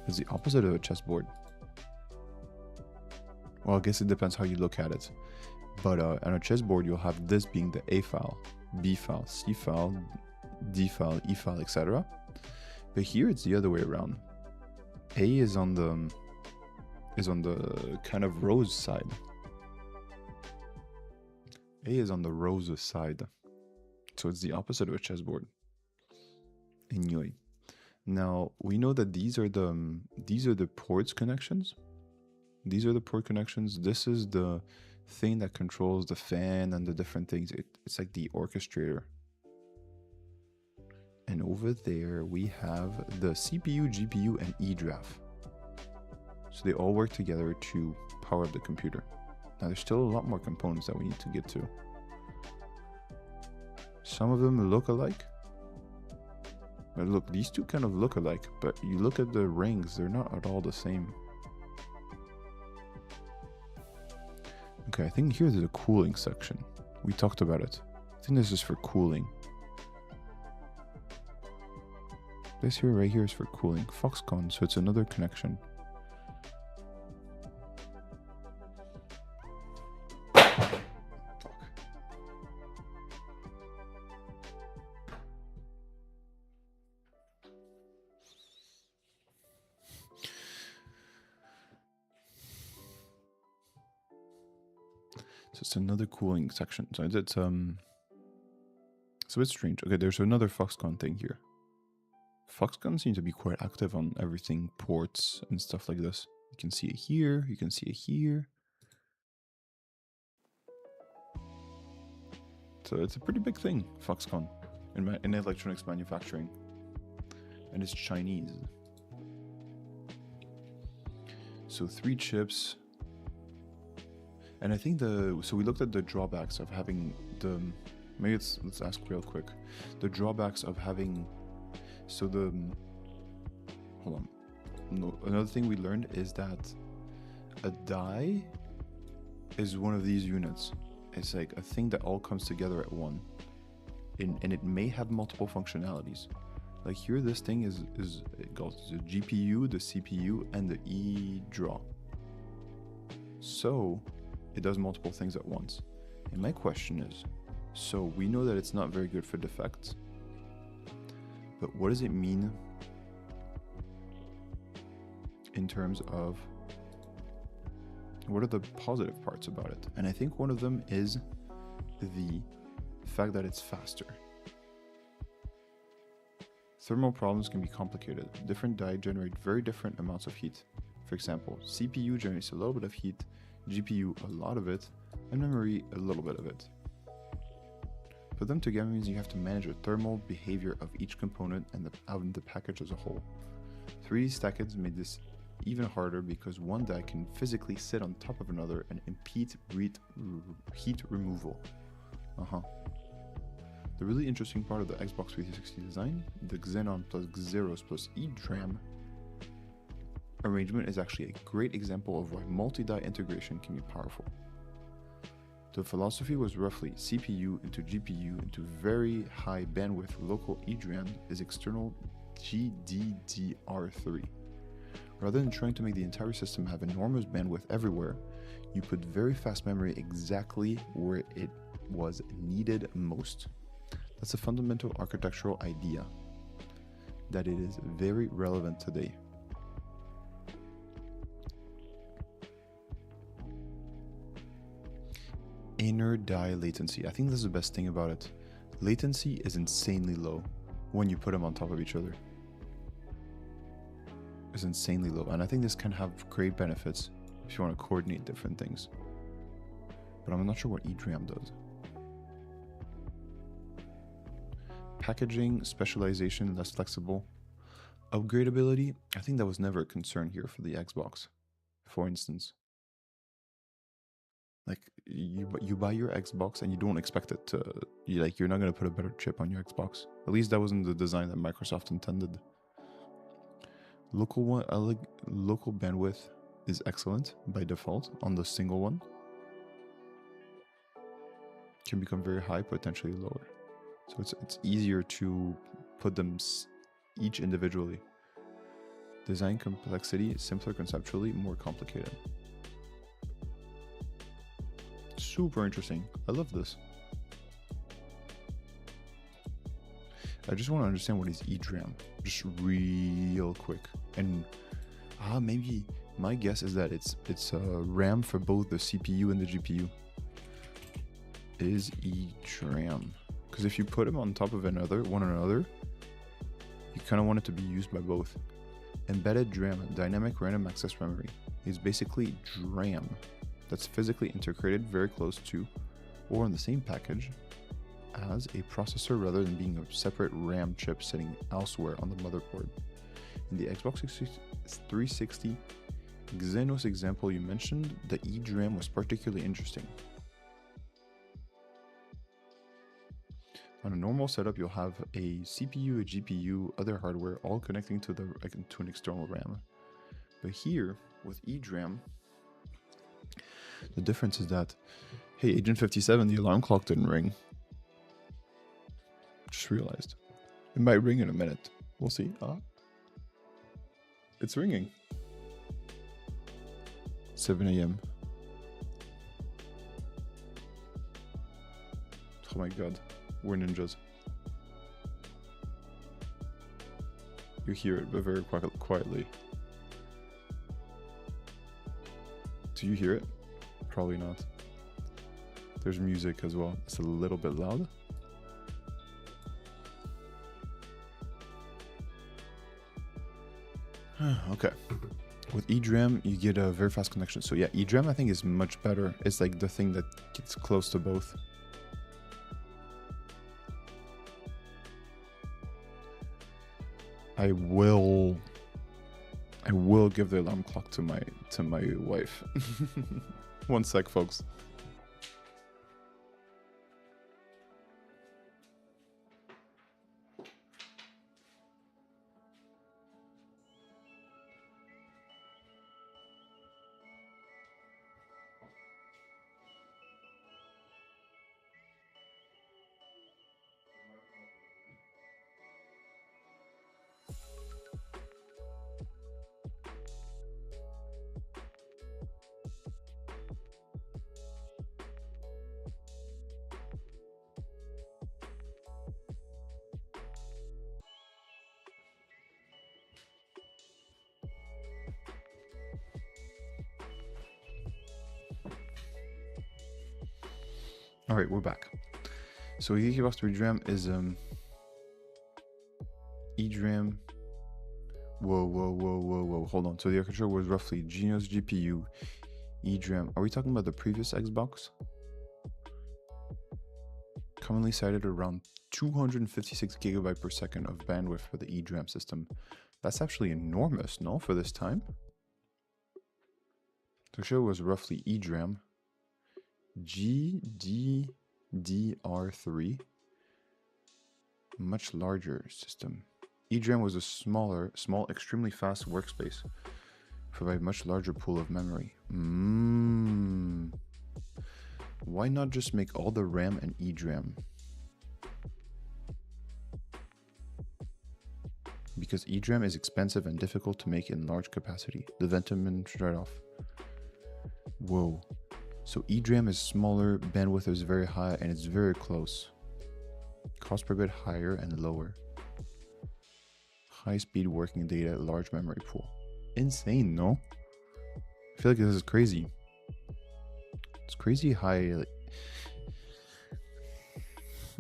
it's the opposite of a chessboard. Well, I guess it depends how you look at it. But on a chessboard, you'll have this being the A file, B file, C file, D file, E file, etc. But here it's the other way around. A is on the kind of rows side. A is on the rows side. So it's the opposite of a chessboard. Anyway, now we know that these are the ports connections. These are the port connections. This is the thing that controls the fan and the different things. It's like the orchestrator. And over there we have the CPU, GPU, and eDRAF. So they all work together to power up the computer. Now there's still a lot more components that we need to get to. Some of them look alike. But look, these two kind of look alike, but you look at the rings, they're not at all the same. Okay, I think here's the cooling section. We talked about it. I think this is for cooling. This here, right here, is for cooling. Foxconn, so it's another connection. So it's another cooling section. So it's a bit strange. Okay, there's another Foxconn thing here. Foxconn seems to be quite active on everything, ports and stuff like this. You can see it here, you can see it here. So it's a pretty big thing, Foxconn, in electronics manufacturing. And it's Chinese. So 3 chips. And I think so we looked at the drawbacks of having maybe let's ask real quick. The drawbacks of having, hold on. No, another thing we learned is that a die is one of these units. It's like a thing that all comes together at one. And it may have multiple functionalities. Like here, this thing it goes the GPU, the CPU, and the eDraw. So it does multiple things at once. And my question is, so we know that it's not very good for defects, but what does it mean in terms of what are the positive parts about it? And I think one of them is the fact that it's faster. Thermal problems can be complicated. Different die generate very different amounts of heat. For example, CPU generates a little bit of heat, GPU a lot of it, and memory a little bit of it. Put them together means you have to manage the thermal behavior of each component and the package as a whole. 3D stackings made this even harder because one die can physically sit on top of another and impede heat removal. The really interesting part of the Xbox 360 design, the Xenon plus Xeros plus EDRAM arrangement, is actually a great example of why multi-die integration can be powerful. The philosophy was roughly CPU into GPU into very high bandwidth local EDRAM is external GDDR3. Rather than trying to make the entire system have enormous bandwidth everywhere, you put very fast memory exactly where it was needed most. That's a fundamental architectural idea that it is very relevant today. Inner die latency. I think this is the best thing about it. Latency is insanely low when you put them on top of each other. It's insanely low, and I think this can have great benefits if you want to coordinate different things. But I'm not sure what EDRAM does. Packaging, specialization, less flexible. Upgradability, I think that was never a concern here for the Xbox, for instance. Like, you buy your Xbox and you don't expect it to, you're not going to put a better chip on your Xbox. At least that wasn't the design that Microsoft intended. Local bandwidth is excellent by default on the single one. Can become very high, potentially lower. So it's easier to put them each individually. Design complexity, simpler conceptually, more complicated. Super interesting. I love this. I just want to understand what is EDRAM, just real quick. And maybe my guess is that it's RAM for both the CPU and the GPU. Is EDRAM. Because if you put them on top of one another, you kind of want it to be used by both. Embedded DRAM, dynamic random access memory, is basically DRAM that's physically integrated very close to or in the same package as a processor rather than being a separate RAM chip sitting elsewhere on the motherboard. In the Xbox 360 Xenos example you mentioned, the EDRAM was particularly interesting. On a normal setup, you'll have a CPU, a GPU, other hardware, all connecting to an external RAM. But here, with EDRAM, the difference is that, hey, Agent 57, the alarm clock didn't ring. Just realized. It might ring in a minute. We'll see. It's ringing. 7 a.m. Oh my god. We're ninjas. You hear it, but very quietly. Do you hear it? Probably not. There's music as well. It's a little bit loud. Okay. With EDRAM, you get a very fast connection. So yeah, EDRAM I think is much better. It's like the thing that gets close to both. I will give the alarm clock to my wife. One sec, folks. All right, we're back. So gigabytes to DRAM is eDRAM. Whoa. Hold on. So the architecture was roughly Geno's GPU, eDRAM. Are we talking about the previous Xbox? Commonly cited around 256 gigabyte per second of bandwidth for the eDRAM system. That's actually enormous, no, for this time? The show was roughly eDRAM, GDDR3, much larger system. eDRAM was a small, extremely fast workspace, provide much larger pool of memory. Why not just make all the RAM and eDRAM? Because eDRAM is expensive and difficult to make in large capacity. The Venteman trade-off. Whoa. So eDRAM is smaller, bandwidth is very high, and it's very close. Cost per bit higher and lower. High speed working data, large memory pool. Insane, no? I feel like this is crazy. It's crazy high. Like,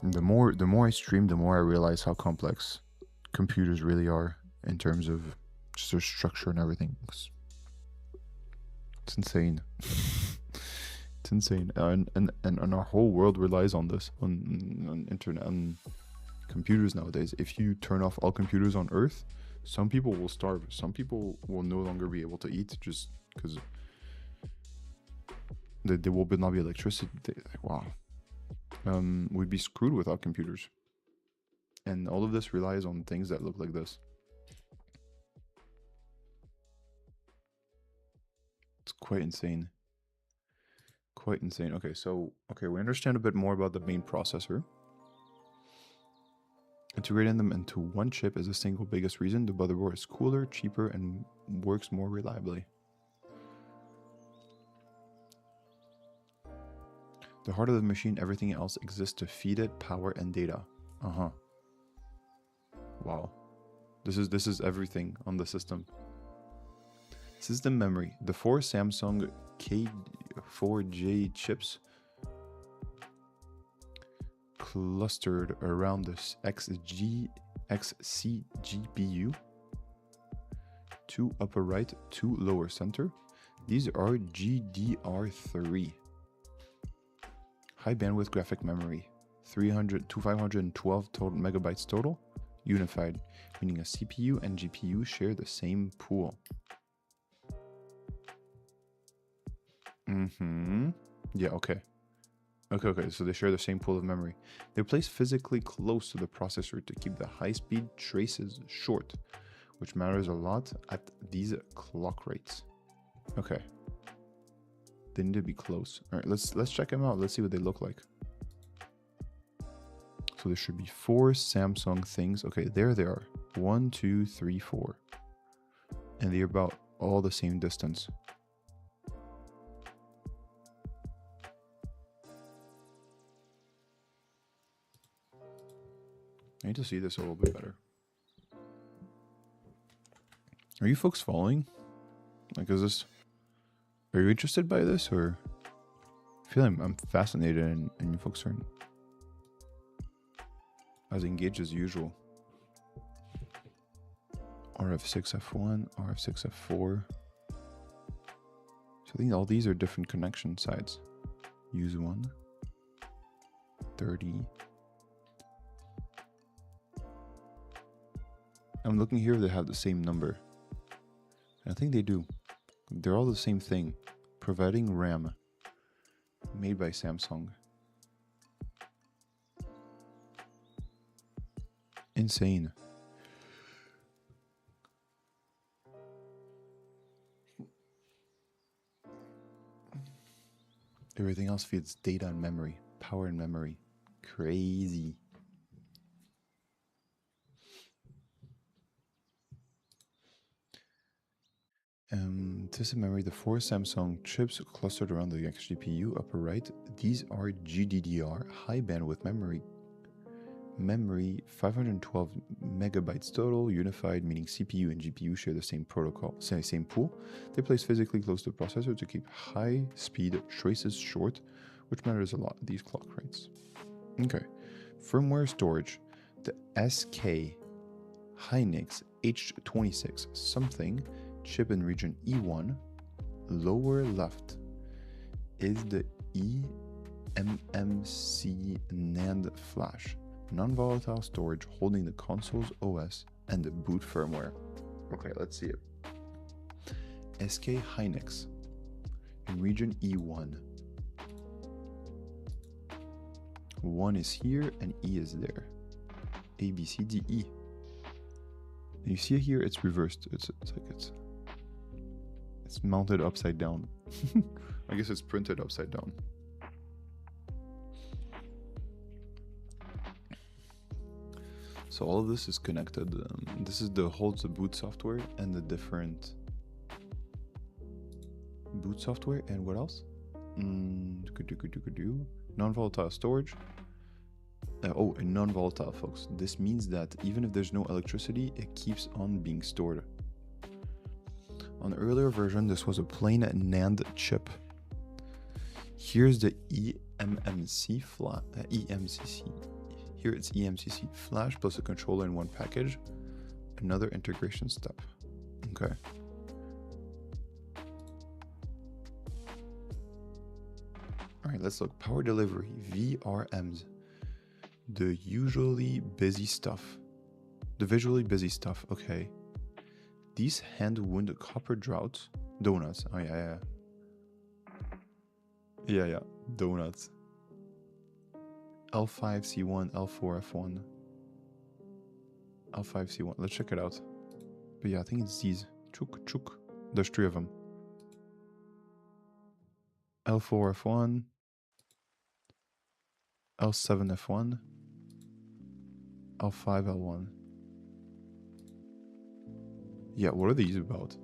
the more I stream, the more I realize how complex computers really are in terms of just their structure and everything. It's insane. It's insane. And our whole world relies on this, on internet, on computers nowadays. If you turn off all computers on Earth, some people will starve. Some people will no longer be able to eat just because there will not be electricity. Wow. We'd be screwed without computers. And all of this relies on things that look like this. It's quite insane. Quite insane. Okay, so we understand a bit more about the main processor. Integrating them into one chip is the single biggest reason the motherboard is cooler, cheaper, and works more reliably. The heart of the machine, everything else exists to feed it power and data. Wow. This is everything on the system. System memory. The 4 Samsung K4J chips clustered around this XC GPU. 2 upper right, 2 lower center. These are GDR3. High bandwidth graphic memory. 512 total megabytes total. Unified, meaning a CPU and GPU share the same pool. Yeah, okay. Okay, so they share the same pool of memory. They're placed physically close to the processor to keep the high-speed traces short, which matters a lot at these clock rates. Okay. They need to be close. All right, let's check them out. Let's see what they look like. So there should be 4 Samsung things. Okay, there they are. 1, 2, 3, 4. And they're about all the same distance. I need to see this a little bit better. Are you folks following? Like, are you interested by this, or I feel like I'm fascinated and you folks aren't as engaged as usual. RF6F1, RF6F4. So I think all these are different connection sides. Use 1, 30. I'm looking here, they have the same number. I think they do. They're all the same thing. Providing RAM. Made by Samsung. Insane. Everything else feeds data and memory. Power and memory. Crazy. System memory, the 4 Samsung chips clustered around the XGPU upper right. These are GDDR, high bandwidth memory. Memory, 512 megabytes total, unified, meaning CPU and GPU share the same protocol, same pool. They're placed physically close to the processor to keep high speed traces short, which matters a lot, these clock rates. Okay, firmware storage, the SK Hynix H26 something chip in region E1, lower left is the eMMC NAND flash, non-volatile storage holding the console's OS and the boot firmware. Okay, let's see it. SK Hynix in region E1. 1 is here and E is there. A, B, C, D, E. And you see here, it's reversed. It's mounted upside down. I guess it's printed upside down. So all of this is connected. This is holds the boot software and the different boot software and what else? Non-volatile storage. And non-volatile, folks. This means that even if there's no electricity, it keeps on being stored. On the earlier version, this was a plain NAND chip. Here's the eMMC eMCC. Here it's eMCC flash plus a controller in one package. Another integration step. Okay. All right, let's look. Power delivery, VRMs. The visually busy stuff. Okay. These hand wound copper donuts. Oh yeah. Yeah. Donuts. L5C1, L4F1. L5C1. Let's check it out. But yeah, I think it's these. Chuk. There's 3 of them. L4F1. L7F1. L5L1. Yeah, what are these about?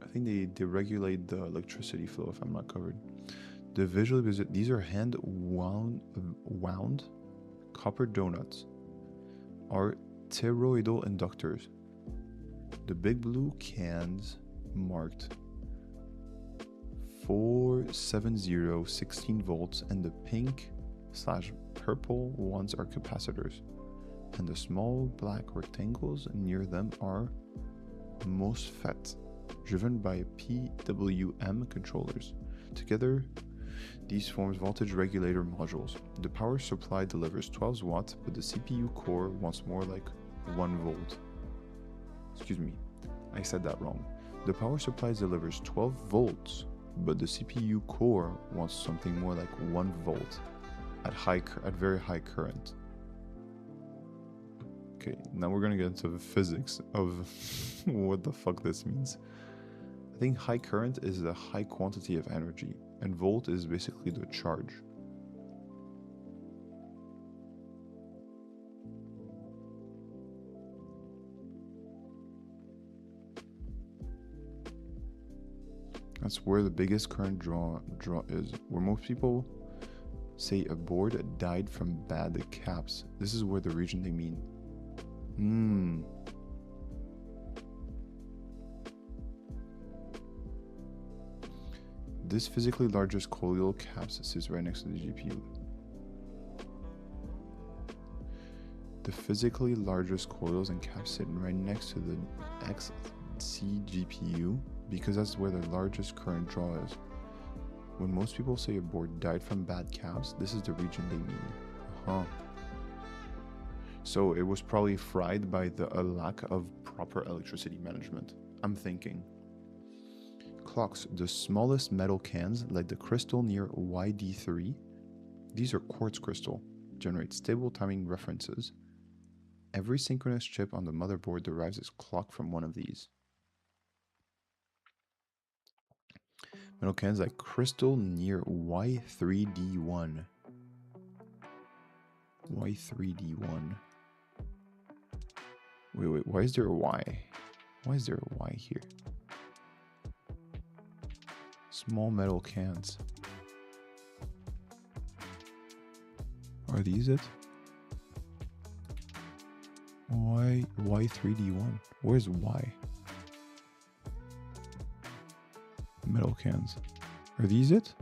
I think they regulate the electricity flow if I'm not covered. The visually busy, these are hand wound copper donuts, are toroidal inductors. The big blue cans marked 470 16 volts and the pink/purple ones are capacitors, and the small black rectangles near them are MOSFET driven by PWM controllers. Together, these forms voltage regulator modules. The power supply delivers 12 watts, but the CPU core wants more like 1 volt. Excuse me, I said that wrong. The power supply delivers 12 volts, but the CPU core wants something more like 1 volt at very high current. Okay, now we're gonna get into the physics of what the fuck this means. I think high current is the high quantity of energy, and volt is basically the charge. That's where the biggest current draw is, where most people say a board died from bad caps. This is where the region they mean. This physically largest colloidal caps sits right next to the GPU. The physically largest coils and caps sit right next to the XC GPU because that's where the largest current draw is. When most people say a board died from bad caps, this is the region they mean. So it was probably fried by a lack of proper electricity management, I'm thinking. Clocks, the smallest metal cans, like the crystal near YD3. These are quartz crystal, generate stable timing references. Every synchronous chip on the motherboard derives its clock from one of these. Metal cans like crystal near Y3D1. Y3D1. Wait, why is there a Y? Why is there a Y here? Small metal cans. Are these it? Y3D1. Where's Y? Metal cans. Are these it?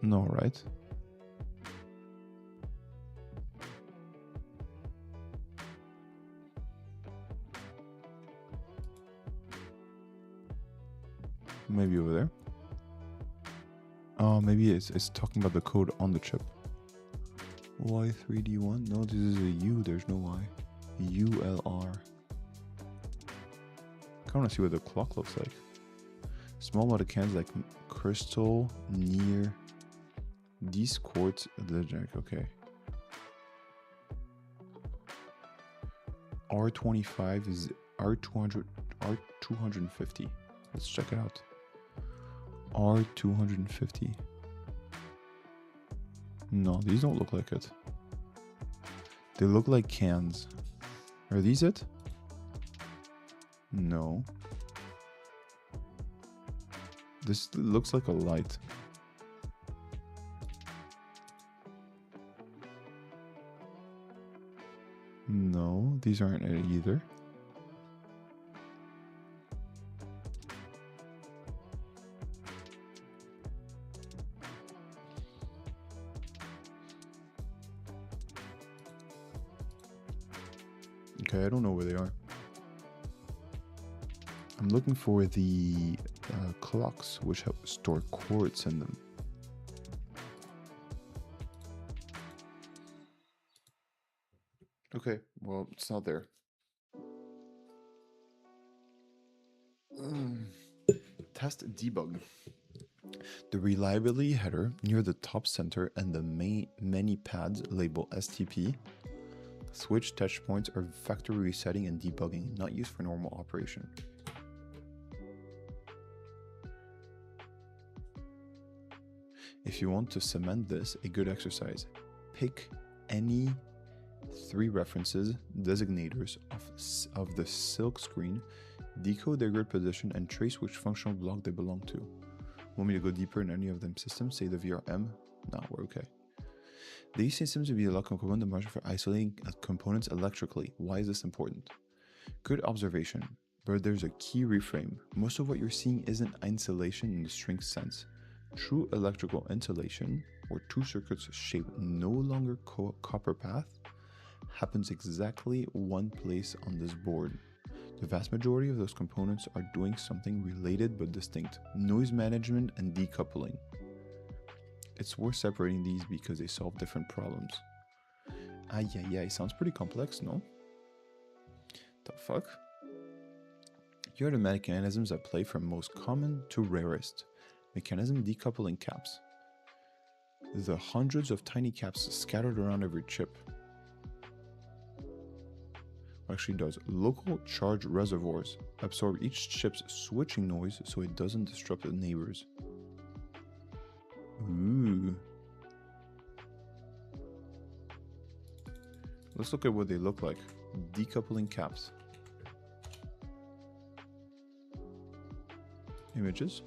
No, right? Maybe over there. Oh, maybe it's talking about the code on the chip. Y3D1? No, this is a U. There's no Y. ULR. I want to see what the clock looks like. Small water cans like crystal near these quartz. Okay. R25 is R200, R250. Let's check it out. R250. No, these don't look like it. They look like cans. Are these it? No. This looks like a light. No, these aren't it either. Okay, I don't know where they are. I'm looking for the clocks which have store quartz in them. Okay, well, it's not there. Test debug. The reliability header near the top center and the many pads label STP. Switch touch points are factory resetting and debugging, not used for normal operation. If you want to cement this, a good exercise. Pick any 3 references, designators of the silk screen, decode their grid position, and trace which functional block they belong to. Want me to go deeper in any of them systems? Say the VRM? No, we're okay. These systems will be a lock component of margin for isolating components electrically. Why is this important? Good observation, but there's a key reframe. Most of what you're seeing isn't insulation in the strict sense. True electrical insulation, or 2 circuits shaped no longer copper path, happens exactly one place on this board. The vast majority of those components are doing something related but distinct: noise management and decoupling. It's worth separating these because they solve different problems. Ay, sounds pretty complex, no? The fuck? Here are the mechanisms at play from most common to rarest. Mechanism decoupling caps. The hundreds of tiny caps scattered around every chip. Actually does. Local charge reservoirs absorb each chip's switching noise so it doesn't disrupt the neighbors. Ooh. Let's look at what they look like. Decoupling caps. Images.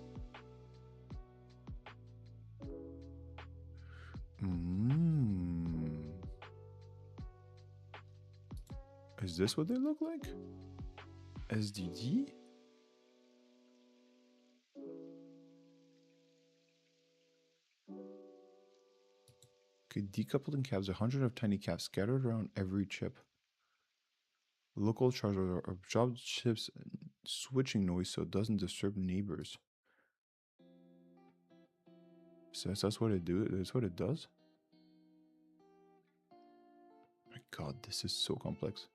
Is this what they look like? SDD? Okay, decoupling caps, 100 of tiny caps scattered around every chip. Local charger absorb chips switching noise so it doesn't disturb neighbors. So that's what it do. That's what it does. My God, this is so complex.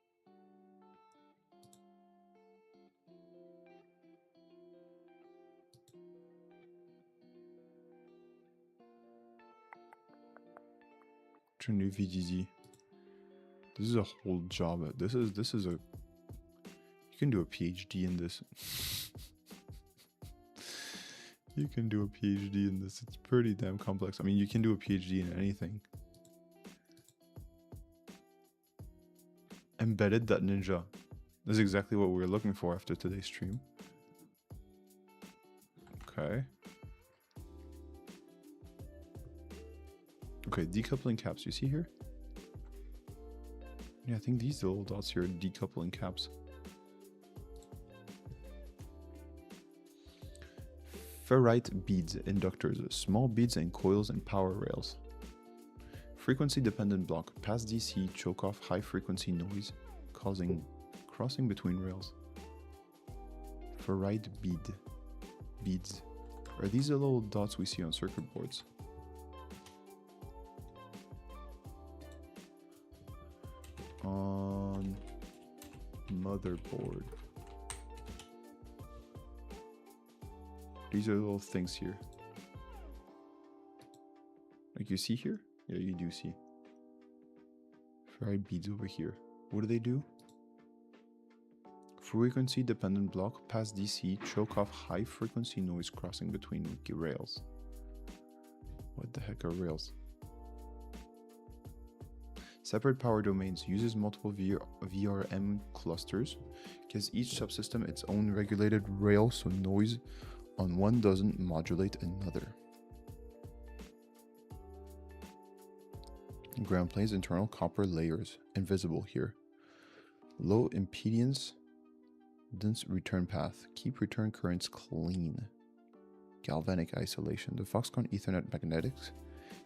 New VGZ. This is a whole job. This is a. You can do a PhD in this. You can do a PhD in this. It's pretty damn complex. I mean, you can do a PhD in anything. Embedded.ninja. This is exactly what we were looking for after today's stream. Okay. Okay, decoupling caps. You see here? Yeah, I think these little dots here are decoupling caps. Ferrite beads, inductors, small beads and coils and power rails. Frequency dependent block, pass DC, choke off high frequency noise, causing crossing between rails. Ferrite beads. Are these the little dots we see on circuit boards? On motherboard. These are little things here. Like you see here? Yeah, you do see. Ferrite beads over here. What do they do? Frequency dependent block, pass DC, choke off high frequency noise crossing between rails. What the heck are rails? Separate power domains, uses multiple VRM clusters, gives each subsystem its own regulated rail so noise on one doesn't modulate another. Ground planes, internal copper layers, invisible here. Low impedance, dense return path, keep return currents clean. Galvanic isolation, the Foxconn Ethernet magnetics,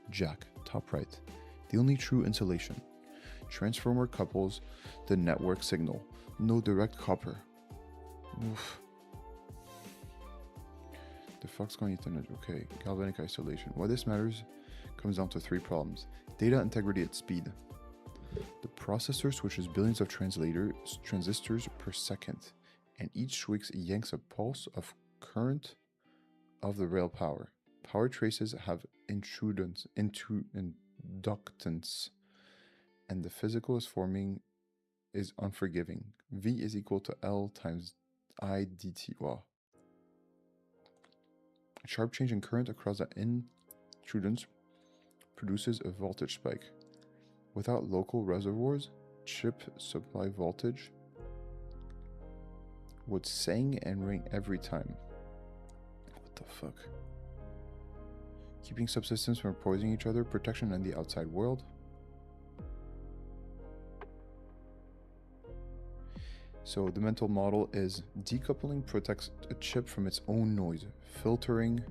jack, top right, the only true insulation. Transformer couples the network signal, no direct copper. Oof. The Foxconn Ethernet, okay, galvanic isolation. Why this matters comes down to three problems. Data integrity at speed. The processor switches billions of transistors per second, and each switch yanks a pulse of current of the rail power. Power traces have inductance, and the physical is unforgiving. V is equal to L times I dt. Wow. A sharp change in current across the inductance produces a voltage spike. Without local reservoirs, chip supply voltage would sing and ring every time. What the fuck? Keeping subsystems from poisoning each other, protection in the outside world. So the mental model is decoupling protects a chip from its own noise. Filtering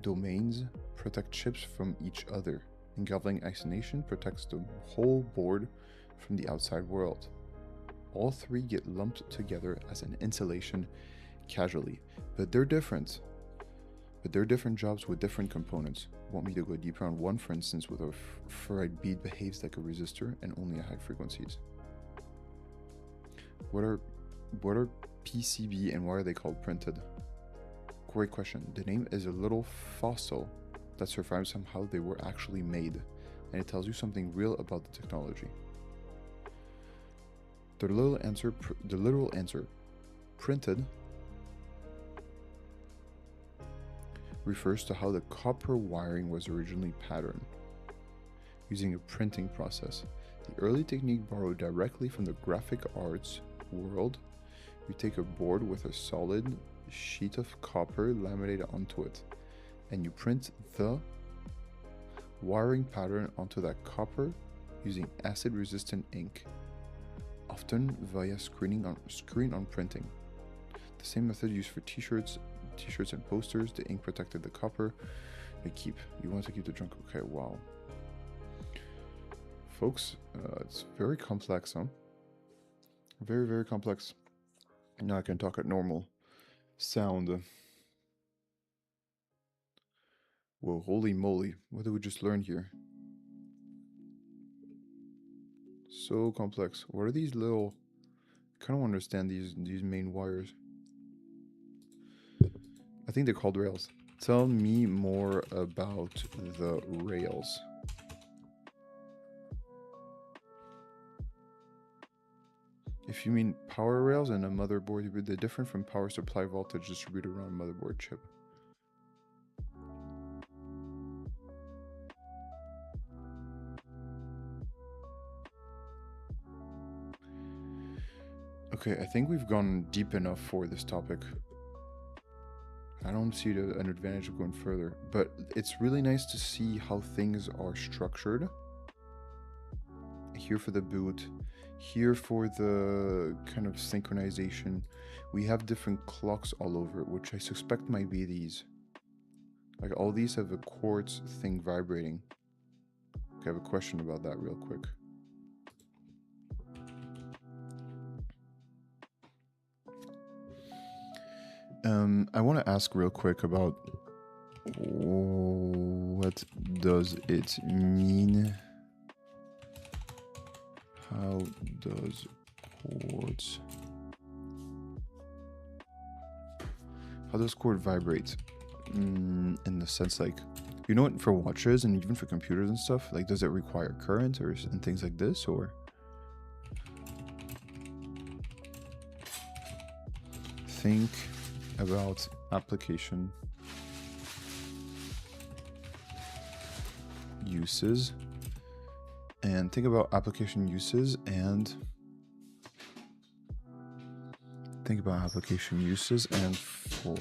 domains protect chips from each other. And galvanic isolation protects the whole board from the outside world. All three get lumped together as an insulation casually, but they're different. They're different jobs with different components. Want me to go deeper on one, for instance, with a ferrite bead behaves like a resistor and only at high frequencies. What are PCB and why are they called printed? Great question. The name is a little fossil that survives somehow they were actually made, and it tells you something real about the technology. The literal answer, printed, refers to how the copper wiring was originally patterned, using a printing process. The early technique borrowed directly from the graphic arts world. You take a board with a solid sheet of copper laminated onto it, and you print the wiring pattern onto that copper using acid-resistant ink, often via screen on printing. The same method used for t-shirts and posters. The ink protected the copper. You want to keep the junk. Okay, wow. Folks, it's very complex, huh? Very, very complex. Now I can talk at normal sound. Whoa, holy moly. What did we just learn here? So complex. What are these little... I kind of understand these main wires. I think they're called rails. Tell me more about the rails. If you mean power rails and a motherboard, they're different from power supply voltage distributed around a motherboard chip. Okay, I think we've gone deep enough for this topic. I don't see an advantage of going further, but it's really nice to see how things are structured. here for the boot, here for the kind of synchronization. We have different clocks all over it, which I suspect might be these. Like all these have a quartz thing vibrating. Okay, I have a question about that real quick. I want to ask real quick about what does it mean? How does quartz vibrate? In the sense, like, you know, for watches and even for computers and stuff, like, does it require current or and things like this, or? Think about application uses, and think about application uses and for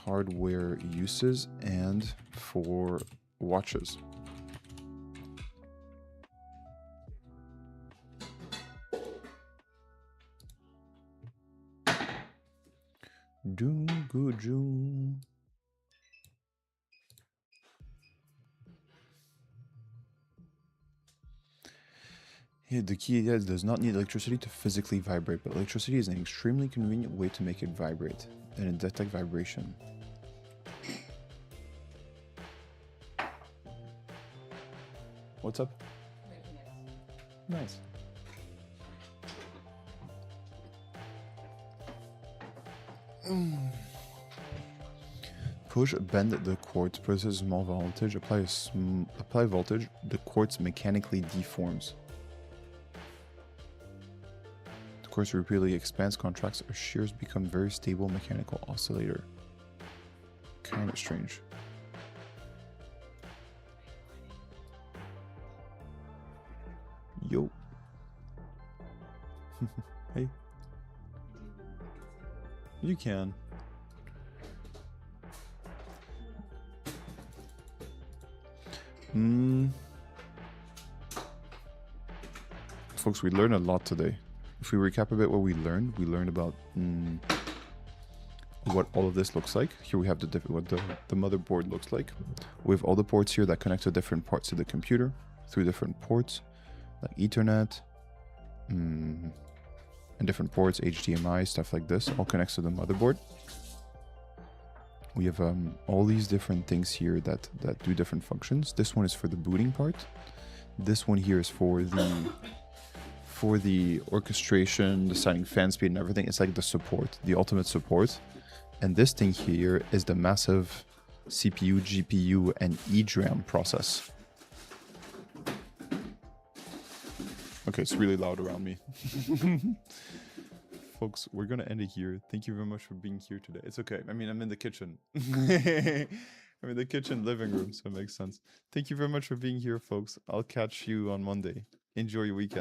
hardware uses and for watches. Yeah, the key is does not need electricity to physically vibrate, but electricity is an extremely convenient way to make it vibrate and detect vibration. What's up? Nice. Push, bend the quartz, process small voltage, apply voltage, the quartz mechanically deforms. The quartz repeatedly expands, contracts, or shears, become very stable mechanical oscillator. Kind of strange. Yo. Hey. You can. Folks, we learned a lot today. If we recap a bit what we learned about what all of this looks like. Here we have what the motherboard looks like. We have all the ports here that connect to different parts of the computer through different ports, like Ethernet, and different ports, HDMI, stuff like this, all connects to the motherboard. We have all these different things here that do different functions. This one is for the booting part. This one here is for the orchestration, deciding fan speed and everything. It's like the support, the ultimate support. And this thing here is the massive CPU, GPU, and eDRAM process. Okay, it's really loud around me. Folks, we're going to end it here. Thank you very much for being here today. It's okay. I mean, I'm in the kitchen. I'm in the kitchen living room, so it makes sense. Thank you very much for being here, folks. I'll catch you on Monday. Enjoy your weekend.